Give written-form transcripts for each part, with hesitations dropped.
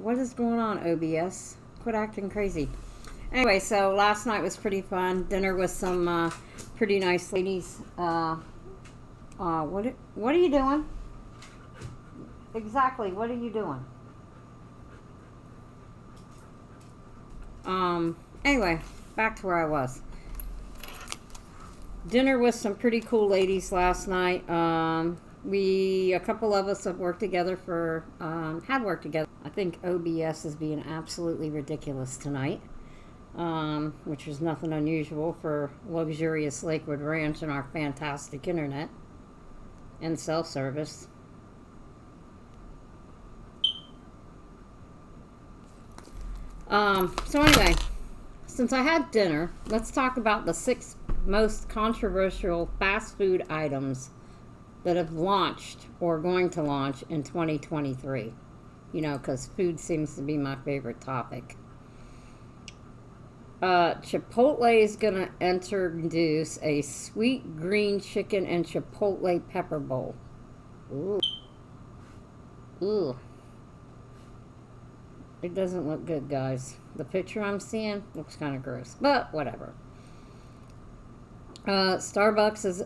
What is going on, OBS? Quit acting crazy. Anyway, so last night was pretty fun. Dinner with some pretty nice ladies. What are you doing? Exactly, what are you doing? Anyway, back to where I was. Dinner with some pretty cool ladies last night. A couple of us have worked together had worked together. I think OBS is being absolutely ridiculous tonight, which is nothing unusual for luxurious Lakewood Ranch and our fantastic internet and cell service. So anyway, since I had dinner, let's talk about the 6 most controversial fast food items that have launched or going to launch in 2023. You know, because food seems to be my favorite topic. Chipotle is going to introduce a sweet green chicken and chipotle pepper bowl. Ooh. Ooh. It doesn't look good, guys. The picture I'm seeing looks kind of gross, but whatever. Starbucks is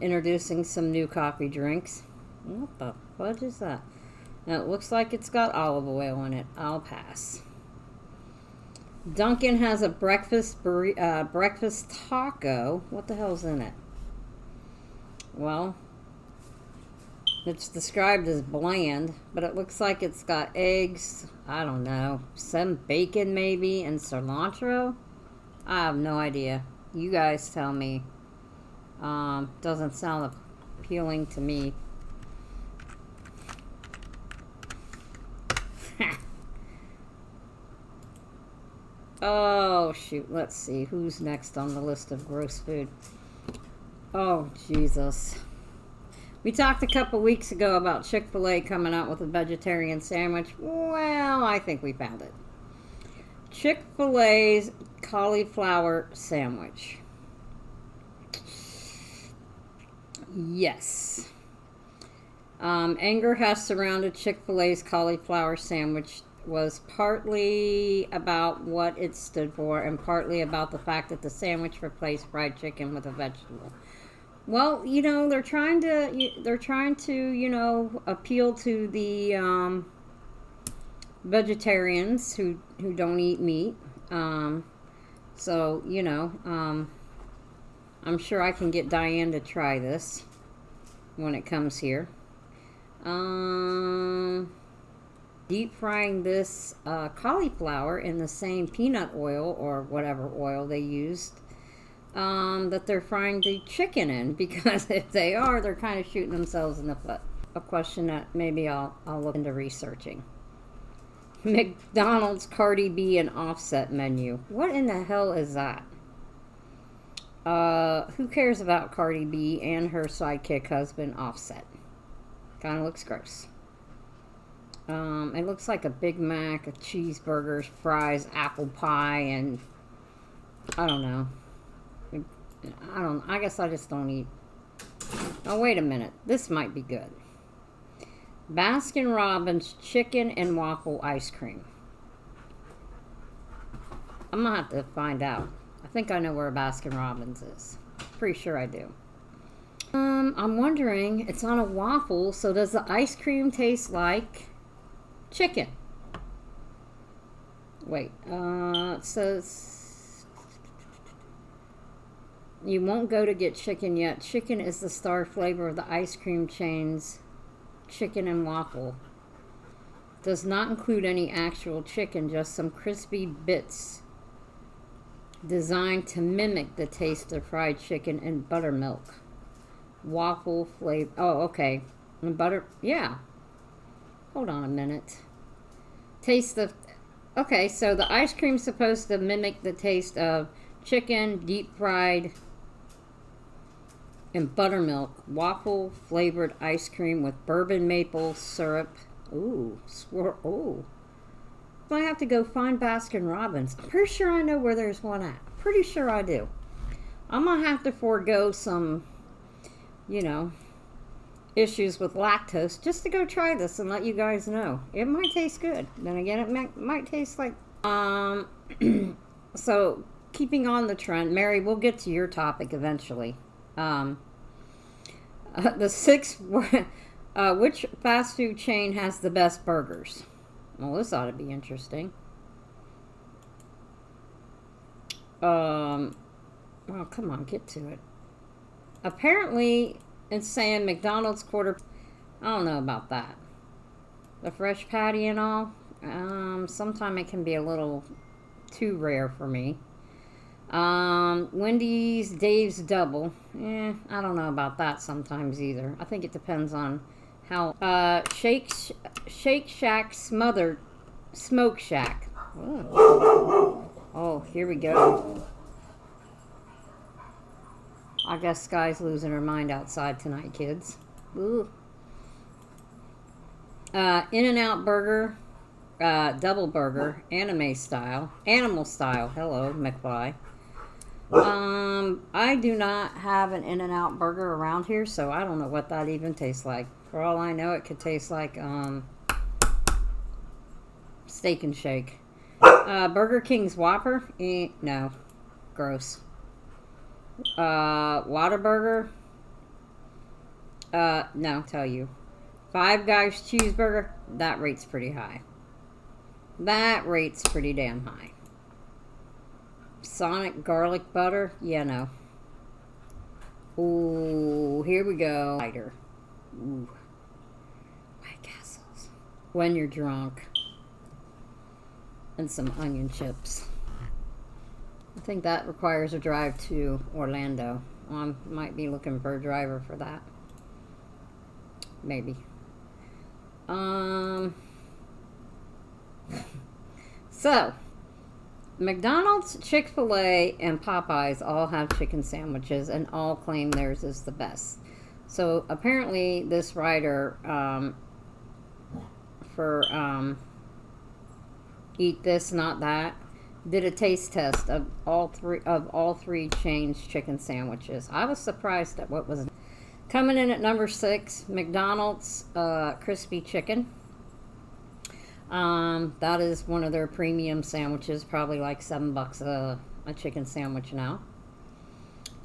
introducing some new coffee drinks. What the fudge is that? Now, it looks like it's got olive oil in it. I'll pass. Dunkin' has a breakfast taco. What the hell's in it? Well, it's described as bland, but it looks like it's got eggs, I don't know, some bacon maybe, and cilantro? I have no idea. You guys tell me. Doesn't sound appealing to me. Oh, shoot. Let's see. Who's next on the list of gross food? Oh, Jesus. We talked a couple weeks ago about Chick-fil-A coming out with a vegetarian sandwich. Well, I think we found it. Chick-fil-A's cauliflower sandwich. Yes. Anger has surrounded Chick-fil-A's cauliflower sandwich was partly about what it stood for and partly about the fact that the sandwich replaced fried chicken with a vegetable. Well, you know, they're trying to, you know, appeal to the vegetarians who don't eat meat. So, you know, I'm sure I can get Diane to try this when it comes here. Deep frying this cauliflower in the same peanut oil or whatever oil they used that they're frying the chicken in, because if they are, they're kind of shooting themselves in the foot. A question that maybe I'll look into researching. McDonald's Cardi B and Offset menu. What in the hell is that? Who cares about Cardi B and her sidekick husband Offset? Kind of looks gross. It looks like a Big Mac, a cheeseburgers, fries, apple pie, and I don't know. I guess I just don't eat. Oh, wait a minute. This might be good. Baskin Robbins chicken and waffle ice cream. I'm gonna have to find out. I think I know where Baskin Robbins is. Pretty sure I do. I'm wondering, it's on a waffle, so does the ice cream taste like chicken? Wait, it says you won't go to get chicken yet. Chicken is the star flavor of the ice cream chain's chicken and waffle. Does not include any actual chicken, just some crispy bits designed to mimic the taste of fried chicken and buttermilk. Waffle flavor. Oh, okay. And butter. Yeah. Hold on a minute. Taste of. Okay, so the ice cream's supposed to mimic the taste of chicken, deep fried, and buttermilk. Waffle flavored ice cream with bourbon maple syrup. Ooh, ooh. I have to go find Baskin Robbins. I'm pretty sure I know where there's one at. Pretty sure I do. I'm gonna have to forego some, you know, issues with lactose, just to go try this and let you guys know. It might taste good. Then again, it might taste like... So, keeping on the trend, Mary, we'll get to your topic eventually. The sixth... which fast food chain has the best burgers? Well, this ought to be interesting. Well, come on, get to it. Apparently, it's saying McDonald's quarter... I don't know about that. The fresh patty and all. Sometimes it can be a little too rare for me. Wendy's Dave's Double. I don't know about that sometimes either. I think it depends on how... Shake Shack Smothered... Smoke Shack. Oh, here we go. I guess Sky's losing her mind outside tonight, kids. Ooh. In-N-Out Burger, Double Burger, Animal Style. Hello, McFly. I do not have an In-N-Out Burger around here, so I don't know what that even tastes like. For all I know, it could taste like Steak and Shake. Burger King's Whopper? No. Gross. Whataburger? No, tell you. Five Guys Cheeseburger? That rate's pretty high. That rate's pretty damn high. Sonic Garlic Butter? Yeah, no. Ooh, here we go. Lighter. Ooh. White Castles. When you're drunk. And some onion chips. I think that requires a drive to Orlando. I might be looking for a driver for that. Maybe. So, McDonald's, Chick-fil-A, and Popeyes all have chicken sandwiches and all claim theirs is the best. So, apparently, this writer for Eat This, Not That did a taste test of all three chains' chicken sandwiches. I was surprised at what was coming in at number 6. McDonald's crispy chicken. That is one of their premium sandwiches, probably like $7 a chicken sandwich now.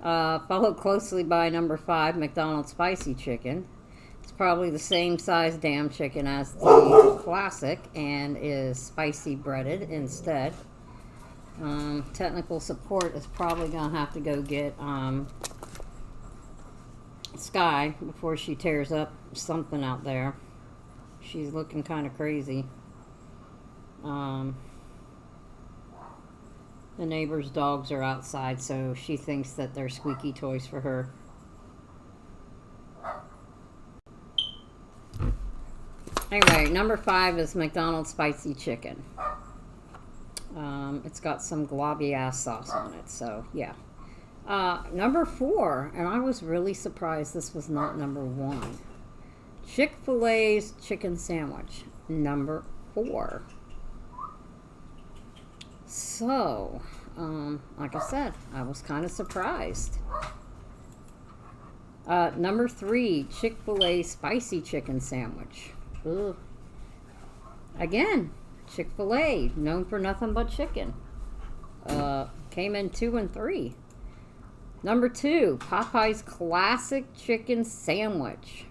Followed closely by number 5, McDonald's spicy chicken. It's probably the same size damn chicken as the classic and is spicy breaded instead. Technical support is probably going to have to go get Sky before she tears up something out there. She's looking kind of crazy. The neighbor's dogs are outside, so she thinks that they're squeaky toys for her. Anyway, number 5 is McDonald's spicy chicken. It's got some globby ass sauce on it, so yeah. Number 4, and I was really surprised this was not number 1. Chick-fil-A's chicken sandwich, number 4. So, like I said, I was kind of surprised. Number 3, Chick-fil-A spicy chicken sandwich. Ugh. Again, Chick-fil-A, known for nothing but chicken. Came in 2 and 3. Number 2, Popeye's classic chicken sandwich.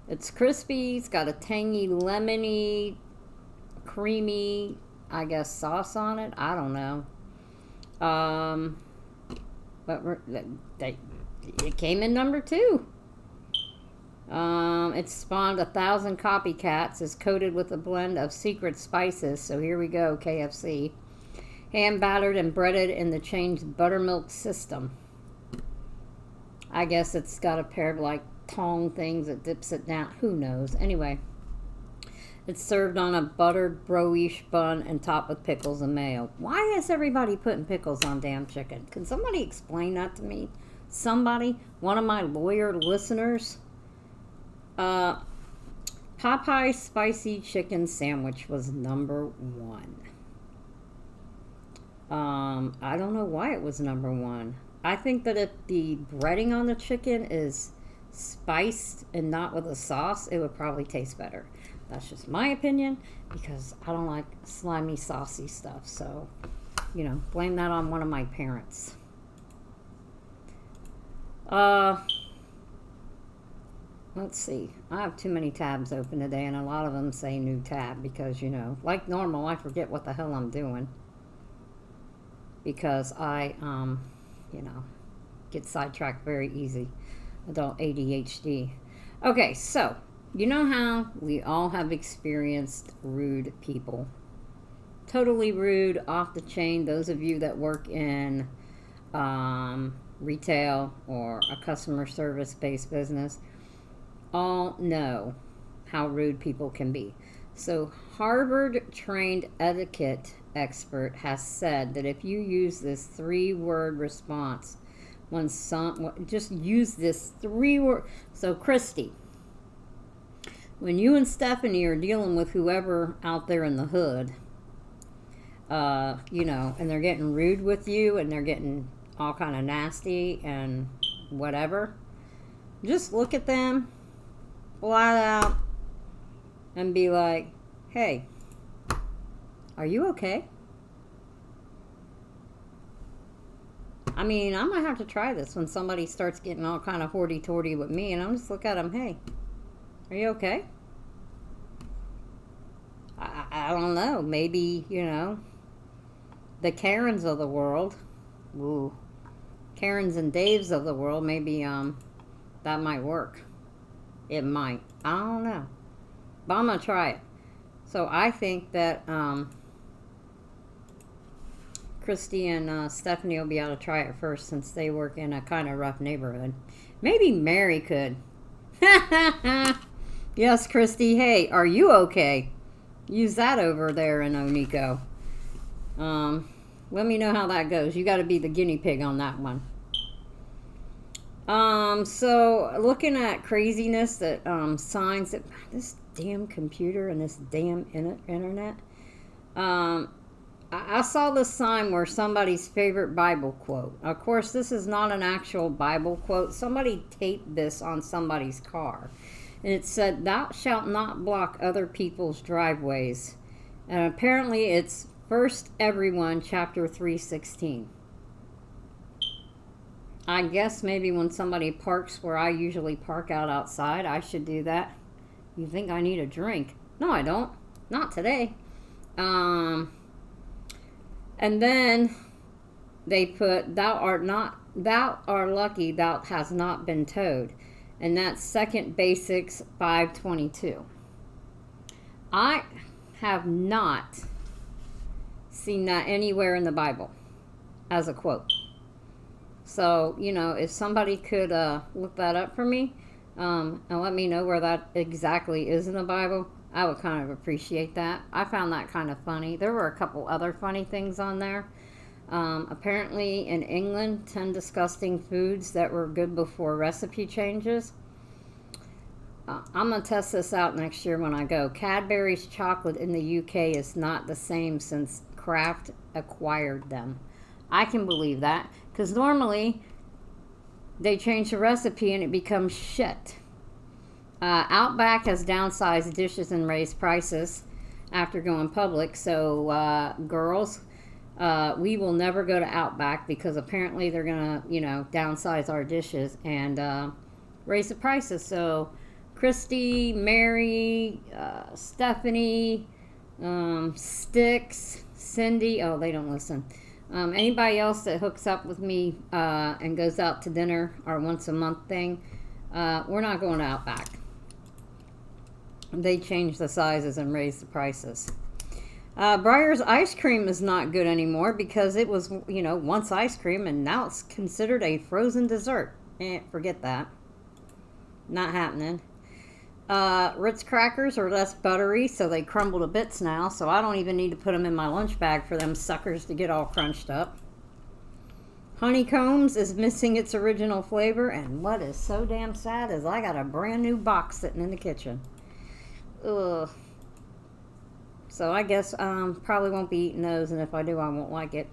It's crispy. It's got a tangy, lemony, creamy, I guess, sauce on it. I don't know. But it came in number 2. It spawned 1,000 copycats. Is coated with a blend of secret spices. So here we go, KFC. Hand battered and breaded in the chain's buttermilk system. I guess it's got a pair of like tong things that dips it down. Who knows? Anyway, it's served on a buttered broish bun and topped with pickles and mayo. Why is everybody putting pickles on damn chicken? Can somebody explain that to me? Somebody? One of my lawyer listeners? Popeye's spicy chicken sandwich was number 1. I don't know why it was number 1. I think that if the breading on the chicken is spiced and not with a sauce, it would probably taste better. That's just my opinion because I don't like slimy, saucy stuff. So, you know, blame that on one of my parents. Let's see. I have too many tabs open today, and a lot of them say new tab because, you know, like normal, I forget what the hell I'm doing because I, you know, get sidetracked very easy. Adult ADHD. Okay, so you know how we all have experienced rude people. Totally rude, off the chain. Those of you that work in retail or a customer service based business all know how rude people can be. So Harvard trained etiquette expert has said that if you use this 3-word response when just use this 3-word. So Christy, when you and Stephanie are dealing with whoever out there in the hood, you know, and they're getting rude with you and they're getting all kind of nasty and whatever, just look at them flat out and be like, hey, are you okay? I mean, I might have to try this when somebody starts getting all kind of hoity-toity with me, and I'm just look at them, hey, are you okay? I don't know, maybe, you know, the Karens of the world, ooh, Karens and Daves of the world, maybe that might work. It might. I don't know. But I'm going to try it. So I think that Christy and Stephanie will be able to try it first since they work in a kind of rough neighborhood. Maybe Mary could. Yes, Christy. Hey, are you okay? Use that over there in Oniko. Let me know how that goes. You got to be the guinea pig on that one. So looking at craziness that signs that this damn computer and this damn internet. I saw this sign where somebody's favorite Bible quote. Of course, this is not an actual Bible quote. Somebody taped this on somebody's car. And it said, "Thou shalt not block other people's driveways." And apparently it's 1 Everyone, chapter 3:16. I guess maybe when somebody parks where I usually park outside, I should do that. You think I need a drink? No, I don't. Not today. And then they put, thou art lucky thou has not been towed. And that's 2 Basics 5:22. I have not seen that anywhere in the Bible as a quote. So, you know, if somebody could look that up for me and let me know where that exactly is in the Bible, I would kind of appreciate that. I found that kind of funny. There were a couple other funny things on there. Apparently in England, 10 disgusting foods that were good before recipe changes. I'm going to test this out next year when I go. Cadbury's chocolate in the UK is not the same since Kraft acquired them. I can believe that because normally they change the recipe and it becomes shit. Outback has downsized dishes and raised prices after going public. So, girls, we will never go to Outback because apparently they're going to, you know, downsize our dishes and raise the prices. So, Christy, Mary, Stephanie, Sticks, Cindy, oh, they don't listen. Anybody else that hooks up with me and goes out to dinner or once a month thing, we're not going to Outback. They changed the sizes and raised the prices. Breyer's ice cream is not good anymore because it was, you know, once ice cream and now it's considered a frozen dessert. Forget that. Not happening. Ritz crackers are less buttery, so they crumble to bits now, so I don't even need to put them in my lunch bag for them suckers to get all crunched up. Honeycombs is missing its original flavor, and what is so damn sad is I got a brand new box sitting in the kitchen. Ugh. So I guess probably won't be eating those, and if I do, I won't like it.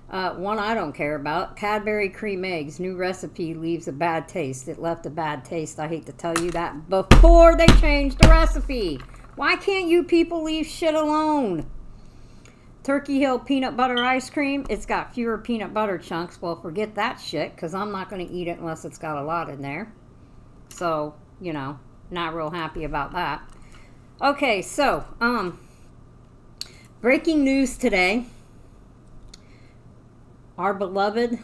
One I don't care about. Cadbury cream eggs. New recipe leaves a bad taste. It left a bad taste. I hate to tell you that before they changed the recipe. Why can't you people leave shit alone? Turkey Hill peanut butter ice cream. It's got fewer peanut butter chunks. Well, forget that shit, because I'm not going to eat it unless it's got a lot in there. So, you know, not real happy about that. Okay, so, breaking news today. Our beloved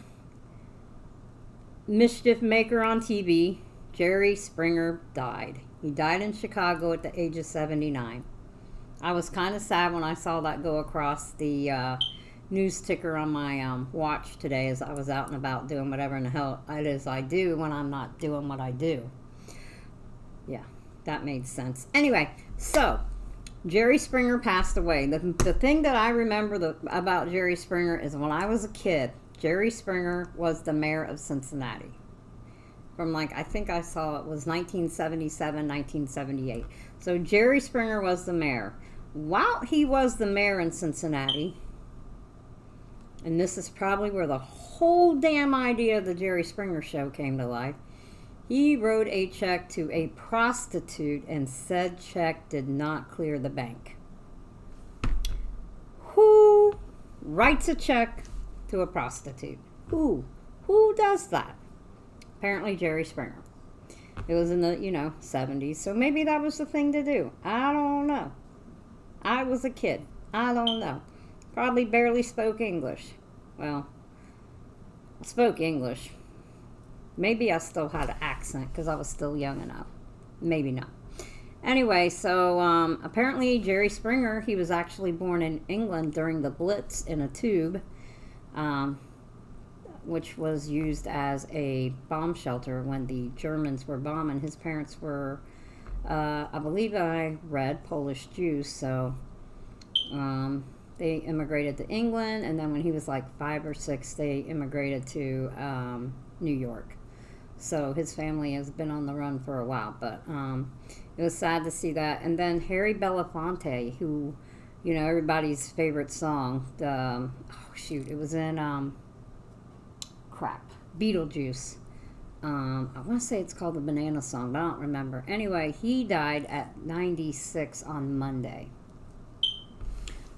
mischief maker on TV, Jerry Springer, died. He died in Chicago at the age of 79. I was kind of sad when I saw that go across the news ticker on my watch today as I was out and about doing whatever in the hell it is I do when I'm not doing what I do. Yeah, that made sense. Anyway, so Jerry Springer passed away. The thing that I remember about Jerry Springer is when I was a kid, Jerry Springer was the mayor of Cincinnati. From I think I saw it was 1977, 1978. So Jerry Springer was the mayor. While he was the mayor in Cincinnati, and this is probably where the whole damn idea of the Jerry Springer show came to life, he wrote a check to a prostitute, and said check did not clear the bank. Who writes a check to a prostitute? Who does that? Apparently Jerry Springer. It was in the, 70s, so maybe that was the thing to do. I don't know. I was a kid. I don't know. Probably barely spoke English. Well, I spoke English. Maybe I still had an accent because I was still young enough. Maybe not. Anyway, so apparently Jerry Springer, he was actually born in England during the Blitz in a tube, which was used as a bomb shelter when the Germans were bombing. His parents were, I believe I read, Polish Jews, so they immigrated to England, and then when he was like 5 or 6, they immigrated to New York. So his family has been on the run for a while, but it was sad to see that. And then Harry Belafonte, who, everybody's favorite song, it was in, Beetlejuice. I want to say it's called the Banana Song, but I don't remember. Anyway, he died at 96 on Monday.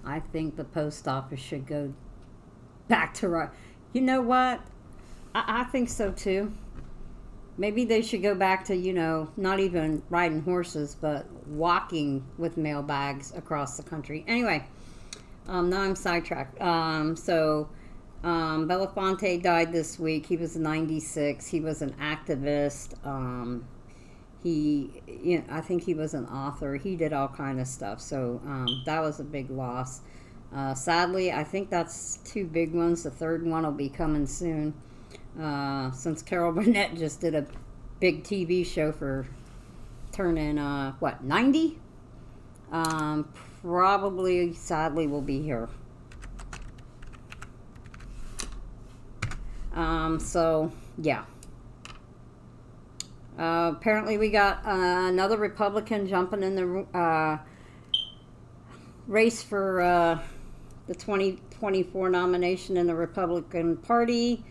I think the post office should go back to... You know what? I think so, too. Maybe they should go back to, not even riding horses, but walking with mail bags across the country. Anyway, now I'm sidetracked. Belafonte died this week. He was 96. He was an activist. I think he was an author. He did all kind of stuff. So that was a big loss. Sadly, I think that's 2 big ones. The third one will be coming soon. Since Carol Burnett just did a big TV show for turning 90? Probably, sadly, will be here. So yeah. Apparently we got another Republican jumping in the race for the 2024 nomination in the Republican Party.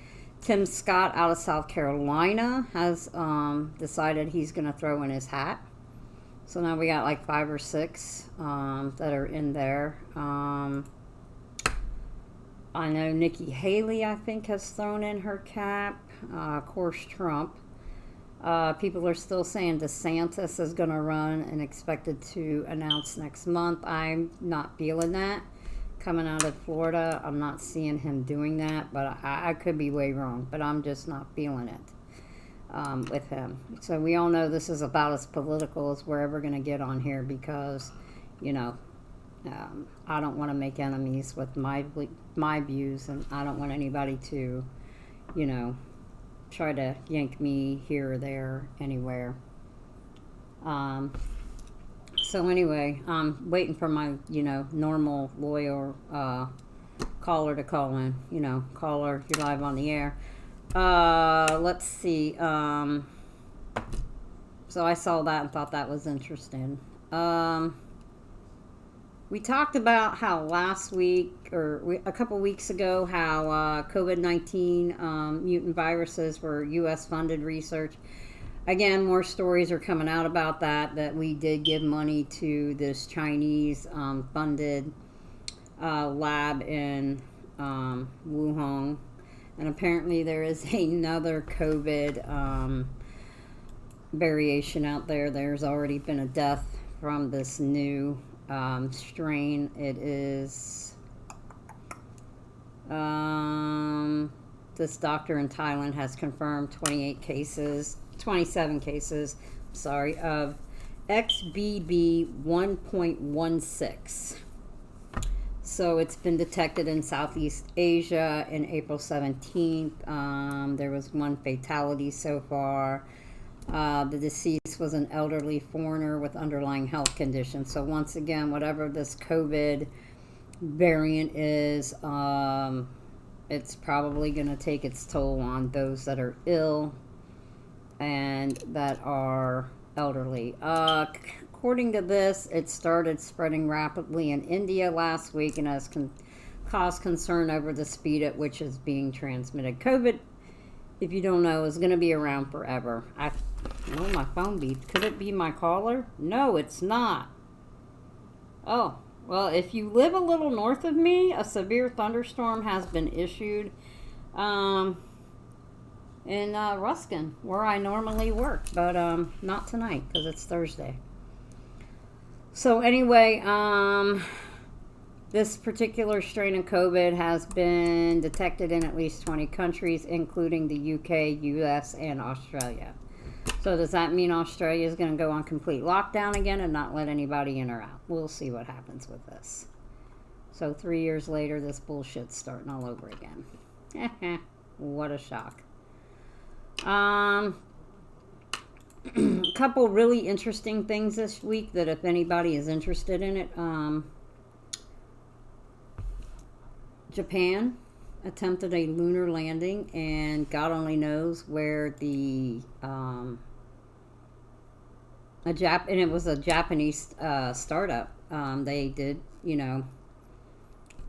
Tim Scott out of South Carolina has decided he's going to throw in his hat. So now we got like 5 or 6 that are in there. I know Nikki Haley, I think, has thrown in her cap. Of course, Trump. People are still saying DeSantis is going to run and expected to announce next month. I'm not feeling that. Coming out of Florida, I'm not seeing him doing that, but I could be way wrong, but I'm just not feeling it with him. So we all know this is about as political as we're ever going to get on here because, I don't want to make enemies with my views, and I don't want anybody to, try to yank me here or there, anywhere. So anyway, I'm waiting for my, normal loyal caller to call in. Caller, you're live on the air. Let's see. So I saw that and thought that was interesting. We talked about how last week or a couple weeks ago how COVID-19 mutant viruses were U.S. funded research. Again, more stories are coming out about that we did give money to this Chinese funded lab in Wuhan. And apparently there is another COVID variation out there. There's already been a death from this new strain. It is this doctor in Thailand has confirmed 27 cases, sorry, of XBB 1.16. So it's been detected in Southeast Asia in April 17th. There was one fatality so far. The deceased was an elderly foreigner with underlying health conditions. So once again, whatever this COVID variant is, it's probably going to take its toll on those that are ill and that are elderly. According to this, it started spreading rapidly in India last week and has caused concern over the speed at which it's being transmitted. COVID, if you don't know, is going to be around forever. Oh, my phone beeped. Could it be my caller? No, it's not. Oh, well, if you live a little north of me, a severe thunderstorm has been issued in Ruskin, where I normally work, but not tonight because it's Thursday. So anyway, this particular strain of COVID has been detected in at least 20 countries, including the UK, US, and Australia. So does that mean Australia is going to go on complete lockdown again and not let anybody in or out? We'll see what happens with this. So 3 years later, this bullshit's starting all over again. What a shock. A couple really interesting things this week that if anybody is interested in it, Japan attempted a lunar landing, and God only knows where the and it was a Japanese startup. They did,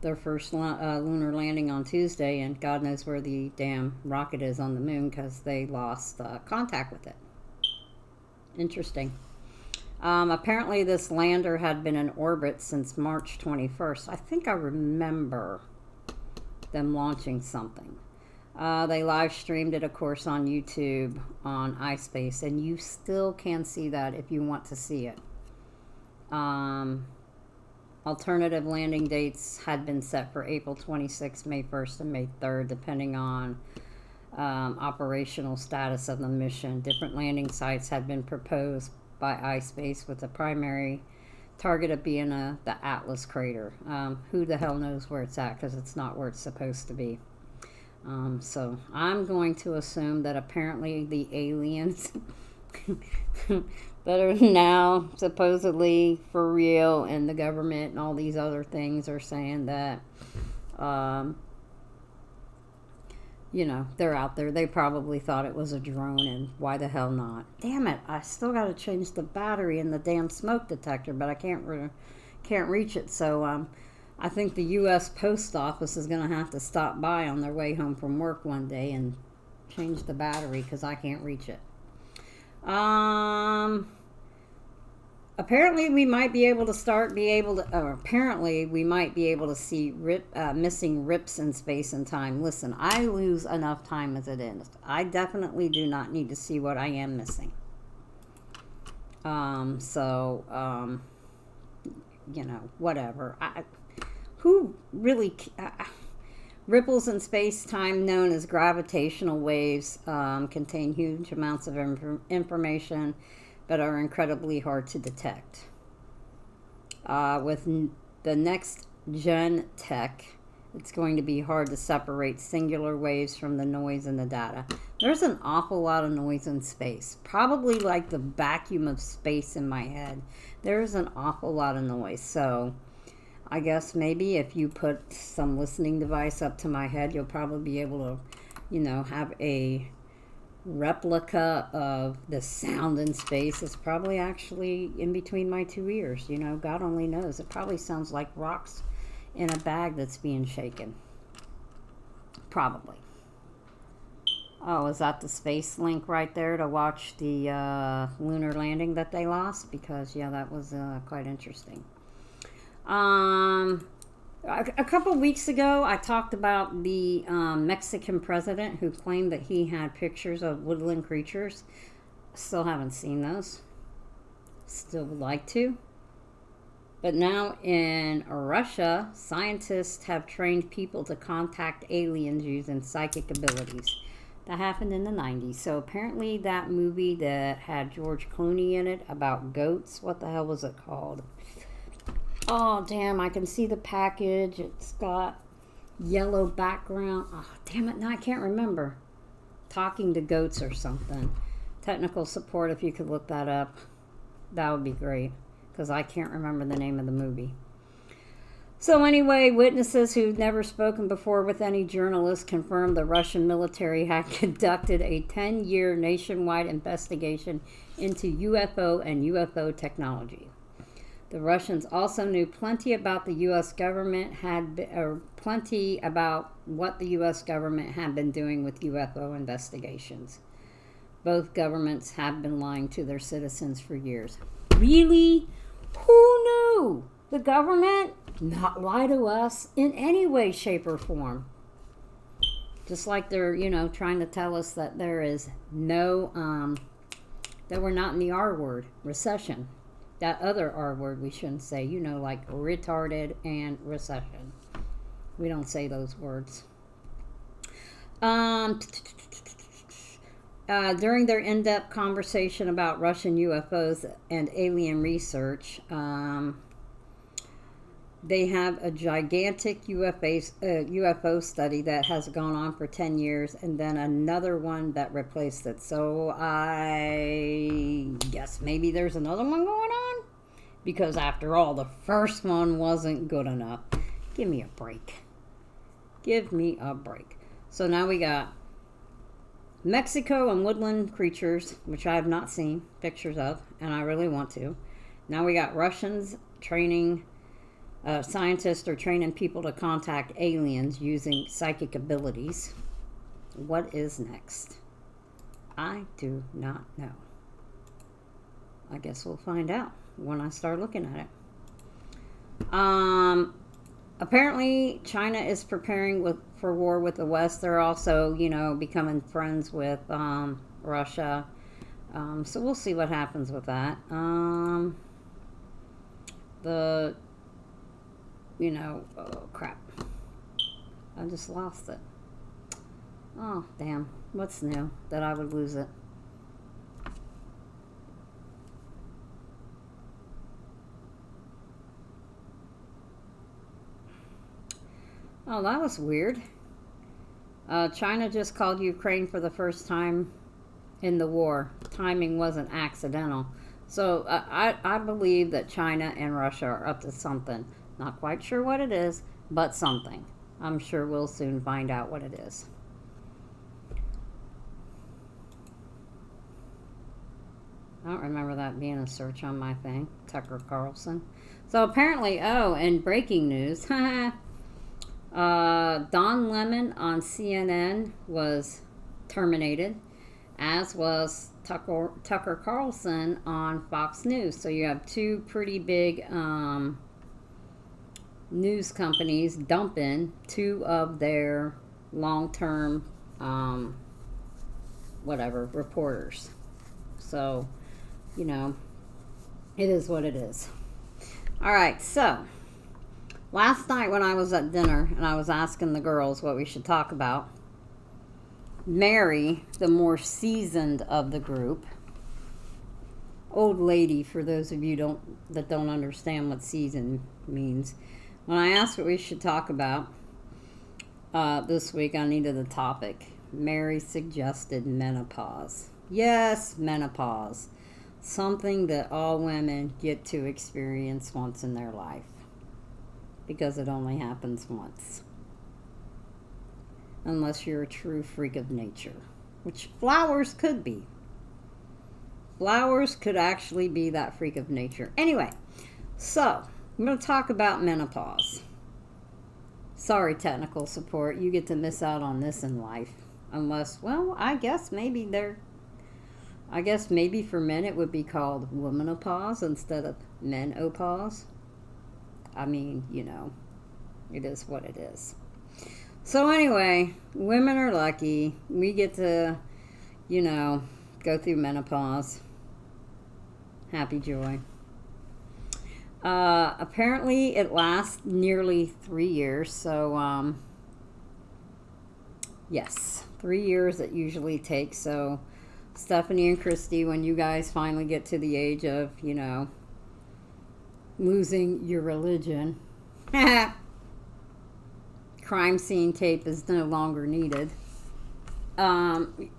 their first lunar landing on Tuesday, and God knows where the damn rocket is on the moon because they lost contact with it. Interesting. Apparently this lander had been in orbit since March 21st. I think I remember them launching something. They live streamed it, of course, on YouTube on iSpace, and you still can see that if you want to see it. Alternative landing dates had been set for April 26th, May 1st, and May 3rd, depending on operational status of the mission. Different landing sites had been proposed by iSpace, with the primary target of being the Atlas crater. Who the hell knows where it's at, because it's not where it's supposed to be. So I'm going to assume that apparently the aliens that are now supposedly for real, and the government and all these other things are saying that they're out there. They probably thought it was a drone, and why the hell not? Damn it, I still got to change the battery in the damn smoke detector, but I can't reach it. So I think the U.S. Post Office is going to have to stop by on their way home from work one day and change the battery because I can't reach it. Apparently we might be able to see missing rips in space and time. Listen, I lose enough time as it is. I definitely do not need to see what I am missing. Whatever. Who really... ripples in space-time, known as gravitational waves, contain huge amounts of information, but are incredibly hard to detect. With the next gen tech, it's going to be hard to separate singular waves from the noise in the data. There's an awful lot of noise in space. Probably like the vacuum of space in my head. There's an awful lot of noise. So I guess maybe if you put some listening device up to my head, you'll probably be able to, have a replica of the sound in space is probably actually in between my two ears. You know, God only knows. It probably sounds like rocks in a bag that's being shaken. Probably. Oh, is that the space link right there to watch the lunar landing that they lost? Because, yeah, that was quite interesting. A couple weeks ago, I talked about the Mexican president who claimed that he had pictures of woodland creatures. Still haven't seen those. Still would like to. But now in Russia, scientists have trained people to contact aliens using psychic abilities. That happened in the 90s. So apparently that movie that had George Clooney in it about goats, what the hell was it called? Oh, damn, I can see the package. It's got yellow background. Oh, damn it, now I can't remember. Talking to Goats or something. Technical support, if you could look that up. That would be great, because I can't remember the name of the movie. So anyway, witnesses who've never spoken before with any journalist confirmed the Russian military had conducted a 10-year nationwide investigation into UFO and UFO technology. The Russians also knew plenty about the U.S. government, plenty about what the U.S. government had been doing with UFO investigations. Both governments have been lying to their citizens for years. Really? Who knew? The government not lie to us in any way, shape, or form. Just like they're, trying to tell us that there is no, that we're not in the R word, recession. That other R word we shouldn't say, like retarded and recession. We don't say those words. During their in-depth conversation about Russian UFOs and alien research, they have a gigantic UFO study that has gone on for 10 years, and then another one that replaced it. So I guess maybe there's another one going on, because after all, the first one wasn't good enough. Give me a break. Give me a break. So now we got Mexico and woodland creatures, which I have not seen pictures of, and I really want to. Now we got Russians training, scientists are training people to contact aliens using psychic abilities. What is next? I do not know. I guess we'll find out when I start looking at it. Apparently, China is preparing for war with the West. They're also, becoming friends with Russia. So we'll see what happens with that. Oh, crap. I just lost it. Oh, damn. What's new that I would lose it? Oh, that was weird. China just called Ukraine for the first time in the war. Timing wasn't accidental. So I believe that China and Russia are up to something. Not quite sure what it is, but something. I'm sure we'll soon find out what it is. I don't remember that being a search on my thing. Tucker Carlson. So apparently, and breaking news. Don Lemon on CNN was terminated, as was Tucker Carlson on Fox News. So you have two pretty big news companies dumping two of their long-term reporters. So, it is what it is. All right, so last night when I was at dinner and I was asking the girls what we should talk about, Mary, the more seasoned of the group, old lady for those of you that don't understand what seasoned means, when I asked what we should talk about this week, I needed a topic. Mary suggested menopause. Yes, menopause. Something that all women get to experience once in their life, because it only happens once. Unless you're a true freak of nature, which flowers could be. Flowers could actually be that freak of nature. Anyway, so I'm going to talk about menopause. Sorry, technical support. You get to miss out on this in life. Unless, well, I guess maybe for men it would be called womenopause instead of menopause. I mean, you know, it is what it is. So anyway, women are lucky. We get to, you know, go through menopause. Happy joy. Apparently it lasts nearly 3 years. So, yes, 3 years it usually takes. So, Stephanie and Christy, when you guys finally get to the age of, you know, losing your religion, crime scene tape is no longer needed.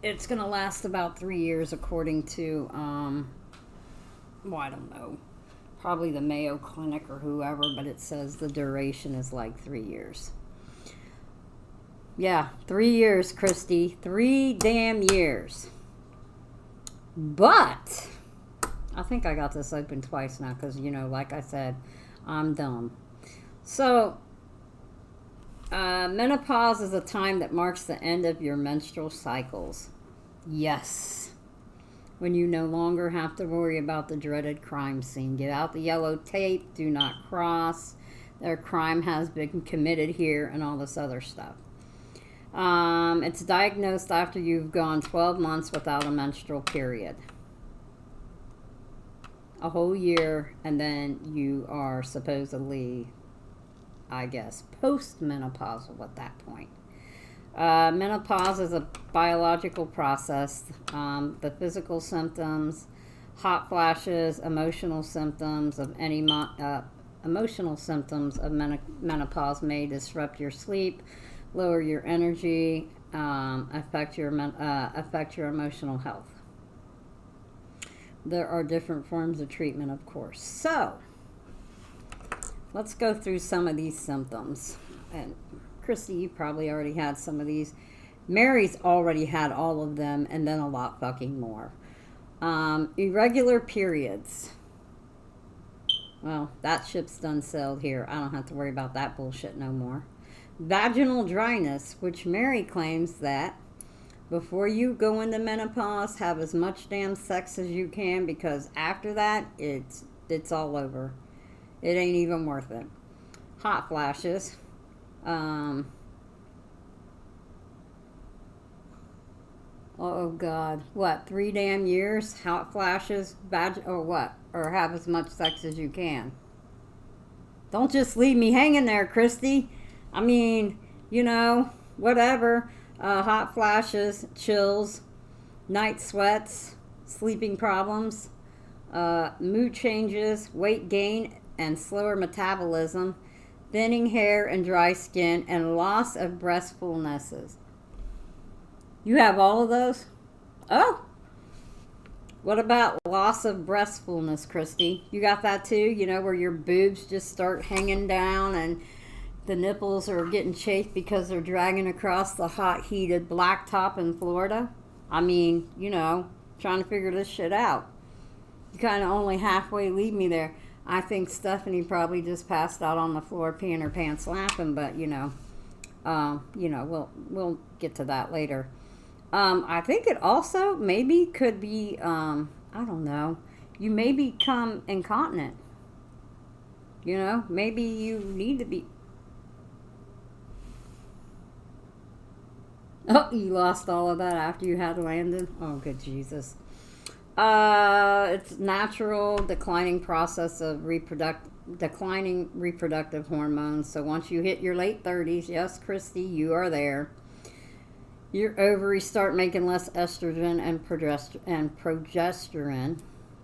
It's going to last about 3 years according to, well, I don't know, probably the Mayo Clinic or whoever, but it says the duration is like 3 years. Yeah, 3 years, Christy. 3 damn years. But I think I got this open twice now because, you know, like I said, I'm dumb. So, menopause is a time that marks the end of your menstrual cycles. Yes. When you no longer have to worry about the dreaded crime scene. Get out the yellow tape. Do not cross. Their crime has been committed here and all this other stuff. It's diagnosed after you've gone 12 months without a menstrual period. A whole year, and then you are supposedly, I guess, postmenopausal at that point. Menopause is a biological process. The physical symptoms, hot flashes, emotional symptoms of menopause may disrupt your sleep, lower your energy, affect your emotional health. There are different forms of treatment, of course. So, let's go through some of these symptoms. And Christy, you probably already had some of these. Mary's already had all of them, and then a lot fucking more. Irregular periods. Well, that ship's done sailed here. I don't have to worry about that bullshit no more. Vaginal dryness, which Mary claims that before you go into menopause, have as much damn sex as you can, because after that, it's all over. It ain't even worth it. Hot flashes. Oh God, what, 3 damn years? Hot flashes, or what? Or have as much sex as you can. Don't just leave me hanging there, Christy. I mean, you know, whatever. Hot flashes, chills, night sweats, sleeping problems, mood changes, weight gain and slower metabolism, thinning hair and dry skin, and loss of breastfulnesses. You have all of those? Oh! What about loss of breastfulness, Christy? You got that too? You know, where your boobs just start hanging down and the nipples are getting chafed because they're dragging across the hot, heated blacktop in Florida? I mean, you know, trying to figure this shit out. You kind of only halfway leave me there. I think Stephanie probably just passed out on the floor peeing her pants laughing, but, you know, we'll get to that later. I think it also maybe could be, I don't know, you may become incontinent. You know, maybe you need to be... Oh, you lost all of that after you had landed? Oh, good Jesus. It's natural declining process of declining reproductive hormones. So once you hit your late 30s, yes, Christy, you are there. Your ovaries start making less estrogen and progesterone.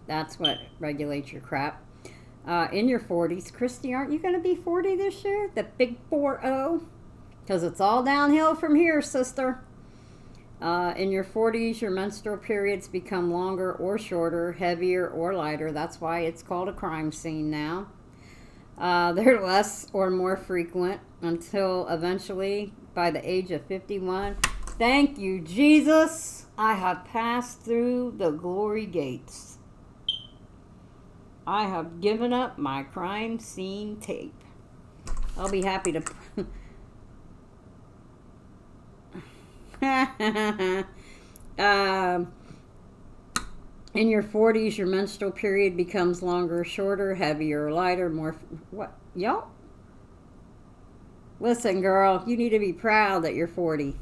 That's what regulates your crap. In your 40s, Christy, aren't you going to be 40 this year? The big 4-0? Because it's all downhill from here, sister. In your 40s, your menstrual periods become longer or shorter, heavier or lighter. That's why it's called a crime scene now. They're less or more frequent until eventually, by the age of 51, Thank you, Jesus. I have passed through the glory gates. I have given up my crime scene tape. I'll be happy to... In your 40s, your menstrual period becomes longer or shorter, heavier or lighter, more... What? Yo? Listen, girl, you need to be proud that you're 40.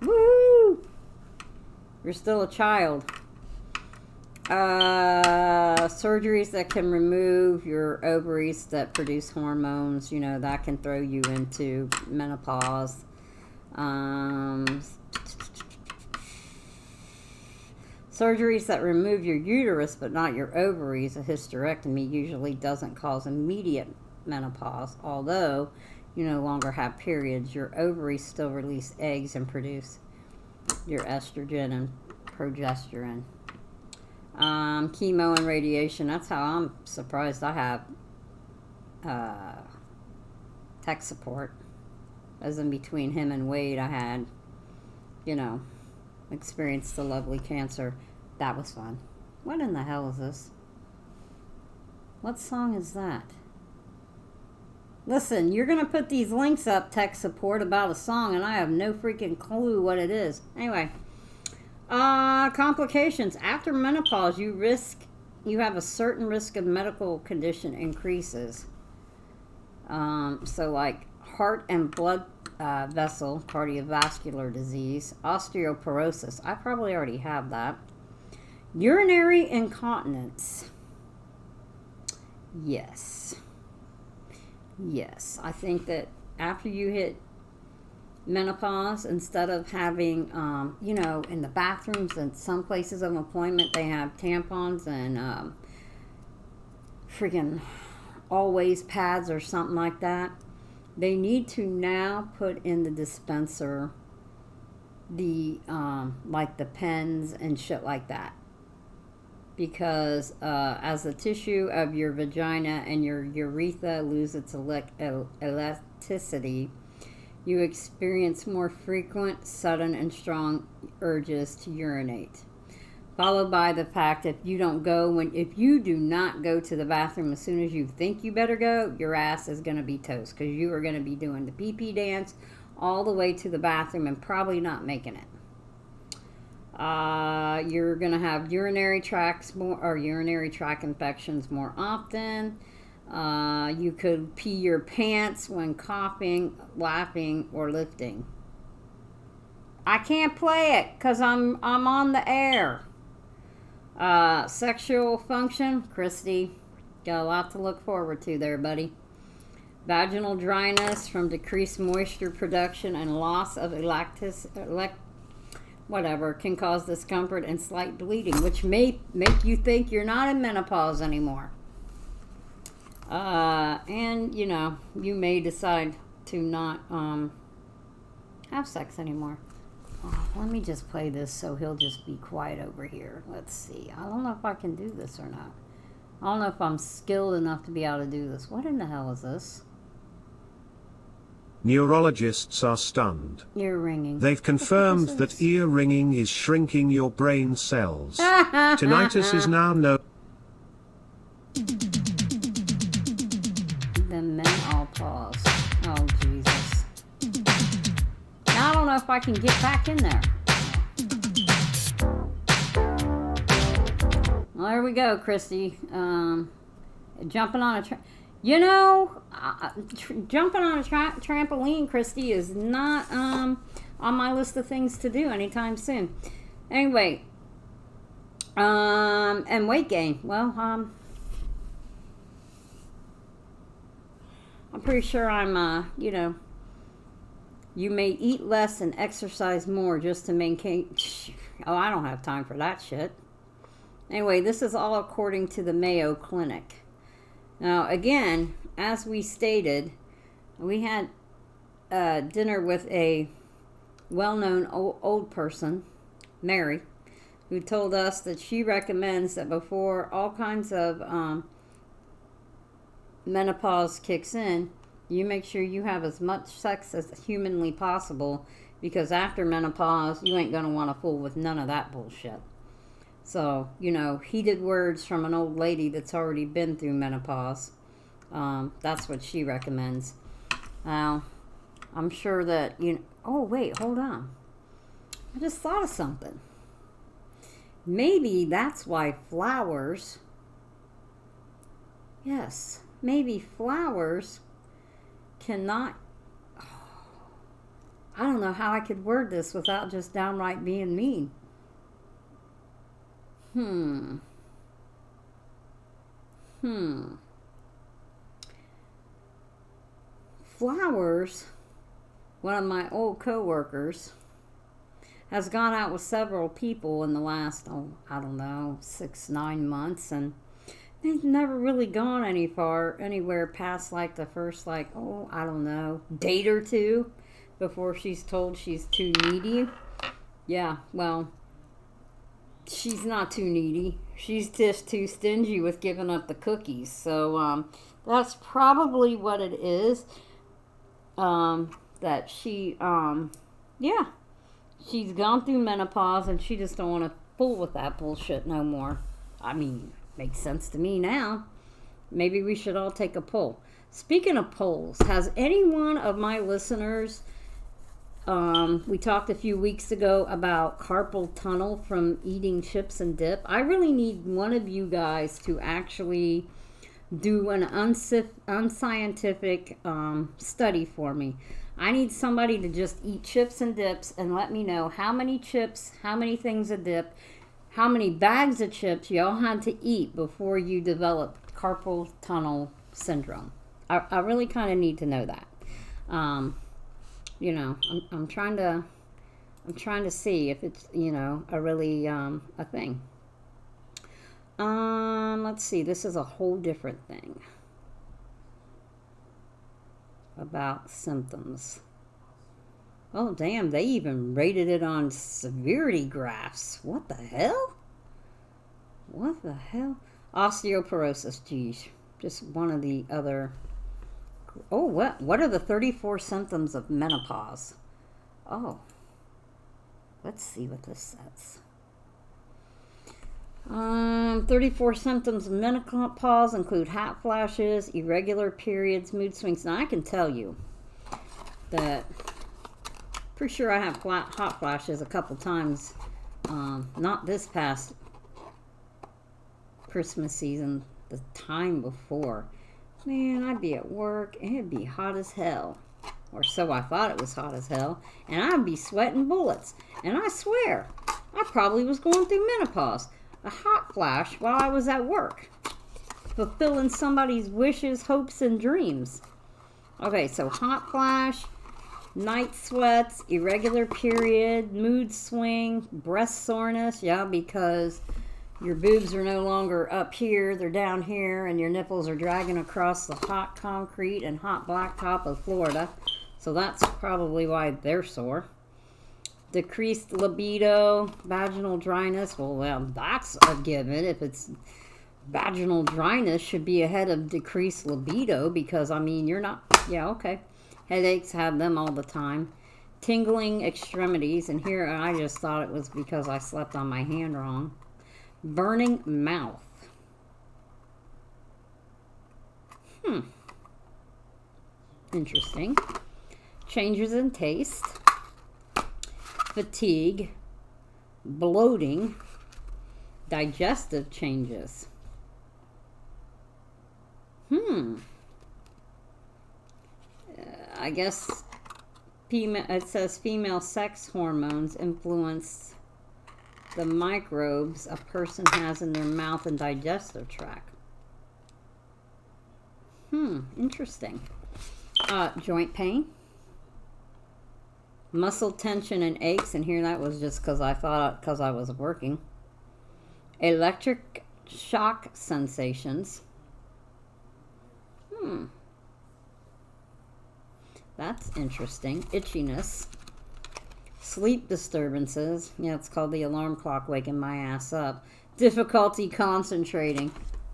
Woo! You're still a child. Surgeries that can remove your ovaries that produce hormones, you know, that can throw you into menopause. Surgeries that remove your uterus but not your ovaries, a hysterectomy, usually doesn't cause immediate menopause. Although you no longer have periods, your ovaries still release eggs and produce your estrogen and progesterone. Chemo and radiation, that's how I'm surprised I have tech support. As in between him and Wade, I had, you know, experienced the lovely cancer. That was fun. What in the hell is this? What song is that? Listen, you're going to put these links up, tech support, about a song, and I have no freaking clue what it is. Anyway, complications. After menopause, you have a certain risk of medical condition increases. So like heart and blood vessel, cardiovascular disease, osteoporosis. I probably already have that. Urinary incontinence. Yes. Yes. I think that after you hit menopause, instead of having, you know, in the bathrooms and some places of employment, they have tampons and freaking always pads or something like that. They need to now put in the dispenser the, like the pens and shit like that. Because as the tissue of your vagina and your urethra lose its elasticity, you experience more frequent, sudden, and strong urges to urinate. Followed by the fact if you do not go to the bathroom as soon as you think you better go, your ass is going to be toast, because you are going to be doing the pee-pee dance all the way to the bathroom and probably not making it. You're going to have urinary tract infections more often. You could pee your pants when coughing, laughing, or lifting. I can't play it because I'm on the air. Sexual function, Christy, got a lot to look forward to there, buddy. Vaginal dryness from decreased moisture production and loss of can cause discomfort and slight bleeding, which may make you think you're not in menopause anymore. And, you know, you may decide to not have sex anymore. Oh, let me just play this so he'll just be quiet over here. Let's see. I don't know if I can do this or not. I don't know if I'm skilled enough to be able to do this. What in the hell is this? Neurologists are stunned. Ear ringing. They've confirmed that ear ringing is shrinking your brain cells. Tinnitus is now known. The men all pause. Oh, Jesus. Now I don't know if I can get back in there. Well, there we go, Christy. Jumping on a... You know, jumping on a trampoline, Christy, is not on my list of things to do anytime soon. Anyway, and weight gain. Well, I'm pretty sure I'm, you know, you may eat less and exercise more just to maintain... Oh, I don't have time for that shit. Anyway, this is all according to the Mayo Clinic. Now, again, as we stated, we had dinner with a well-known old person, Mary, who told us that she recommends that before all kinds of menopause kicks in, you make sure you have as much sex as humanly possible Because after menopause, you ain't going to want to fool with none of that bullshit. So, you know, heated words from an old lady that's already been through menopause. That's what she recommends. Now, I'm sure that, you know... Oh, wait, hold on. I just thought of something. Maybe that's why flowers... Yes, maybe flowers cannot... I don't know how I could word this without just downright being mean. Flowers, one of my old co-workers, has gone out with several people in the last, I don't know, 6-9 months, and they've never really gone anywhere past like the first, like, I don't know, date or two before she's told she's too needy. Yeah, well, she's not too needy. She's just too stingy with giving up the cookies. So that's probably what it is. That she, yeah, she's gone through menopause and she just don't want to fool with that bullshit no more. I mean, makes sense to me now. Maybe we should all take a poll. Speaking of polls, has any one of my listeners, we talked a few weeks ago about carpal tunnel from eating chips and dip. I really need one of you guys to actually do an unscientific study for me. I need somebody to just eat chips and dips and let me know how many chips, how many things of dip, how many bags of chips y'all had to eat before you developed carpal tunnel syndrome. I really kind of need to know that. You know, I'm trying to see if it's, you know, a really a thing. Let's see. This is a whole different thing about symptoms. Oh, damn. They even rated it on severity graphs. What the hell? What the hell? Osteoporosis. Geez. Just one of the other... Oh, what are the 34 symptoms of menopause? Oh. Let's see what this says. 34 symptoms of menopause include hot flashes, irregular periods, mood swings. Now, I can tell you that pretty sure I have hot flashes a couple times. Not this past Christmas season, the time before. Man, I'd be at work and it'd be hot as hell. Or so I thought it was hot as hell. And I'd be sweating bullets. And I swear, I probably was going through menopause. A hot flash while I was at work. Fulfilling somebody's wishes, hopes, and dreams. Okay, so hot flash, night sweats, irregular period, mood swing, breast soreness. Yeah, because your boobs are no longer up here, they're down here, and your nipples are dragging across the hot concrete and hot blacktop of Florida. So that's probably why they're sore. Decreased libido, vaginal dryness. Well, that's a given. If it's vaginal dryness, should be ahead of decreased libido because, I mean, you're not... Yeah, okay. Headaches, have them all the time. Tingling extremities. And here I just thought it was because I slept on my hand wrong. Burning mouth. Interesting. Changes in taste. Fatigue, bloating, digestive changes. I guess it says female sex hormones influence the microbes a person has in their mouth and digestive tract. Interesting. Joint pain. Muscle tension and aches, and here that was just because I was working. Electric shock sensations. That's interesting. Itchiness. Sleep disturbances. Yeah, it's called the alarm clock waking my ass up. Difficulty concentrating.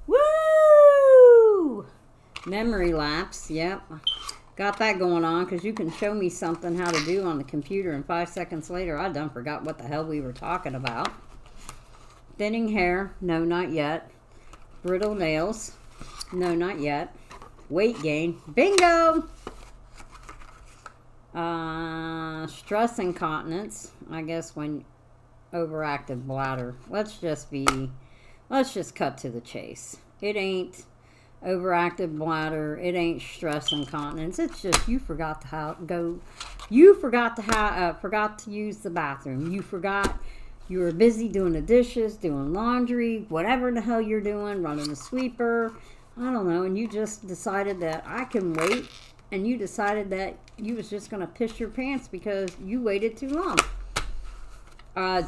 Woo! Memory lapse. Yep. got that going on, because you can show me something how to do on the computer, and 5 seconds later I done forgot what the hell we were talking about. Thinning hair, no, not yet. Brittle nails, no, not yet. Weight gain, bingo! Stress incontinence, I guess when overactive bladder. Let's just cut to the chase. It ain't overactive bladder. It ain't stress incontinence. It's just you forgot to use the bathroom. You were busy doing the dishes, doing laundry, whatever the hell you're doing, running the sweeper. I don't know, and you just decided that I can wait, and you decided that you was just gonna piss your pants because you waited too long.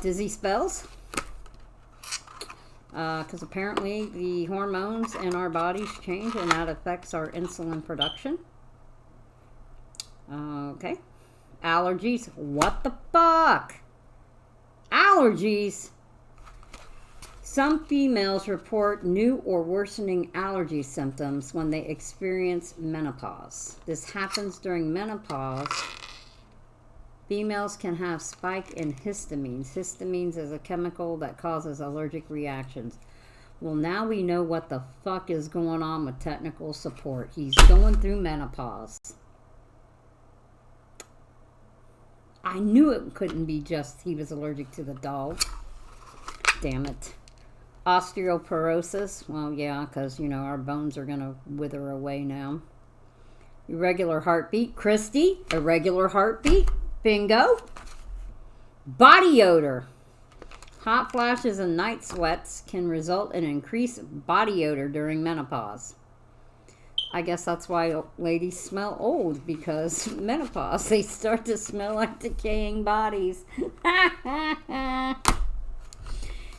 Dizzy spells. Because apparently the hormones in our bodies change, and that affects our insulin production. Okay. Allergies. What the fuck? Allergies. Some females report new or worsening allergy symptoms when they experience menopause. This happens during menopause. Females can have spike in histamines. Histamines is a chemical that causes allergic reactions. Well, now we know what the fuck is going on with technical support. He's going through menopause. I knew it couldn't be just he was allergic to the dog. Damn it. Osteoporosis. Well, yeah, because, you know, our bones are going to wither away now. Irregular heartbeat. Christy, irregular heartbeat. Bingo. Body odor. Hot flashes and night sweats can result in increased body odor during menopause. I guess that's why ladies smell old, because menopause, they start to smell like decaying bodies.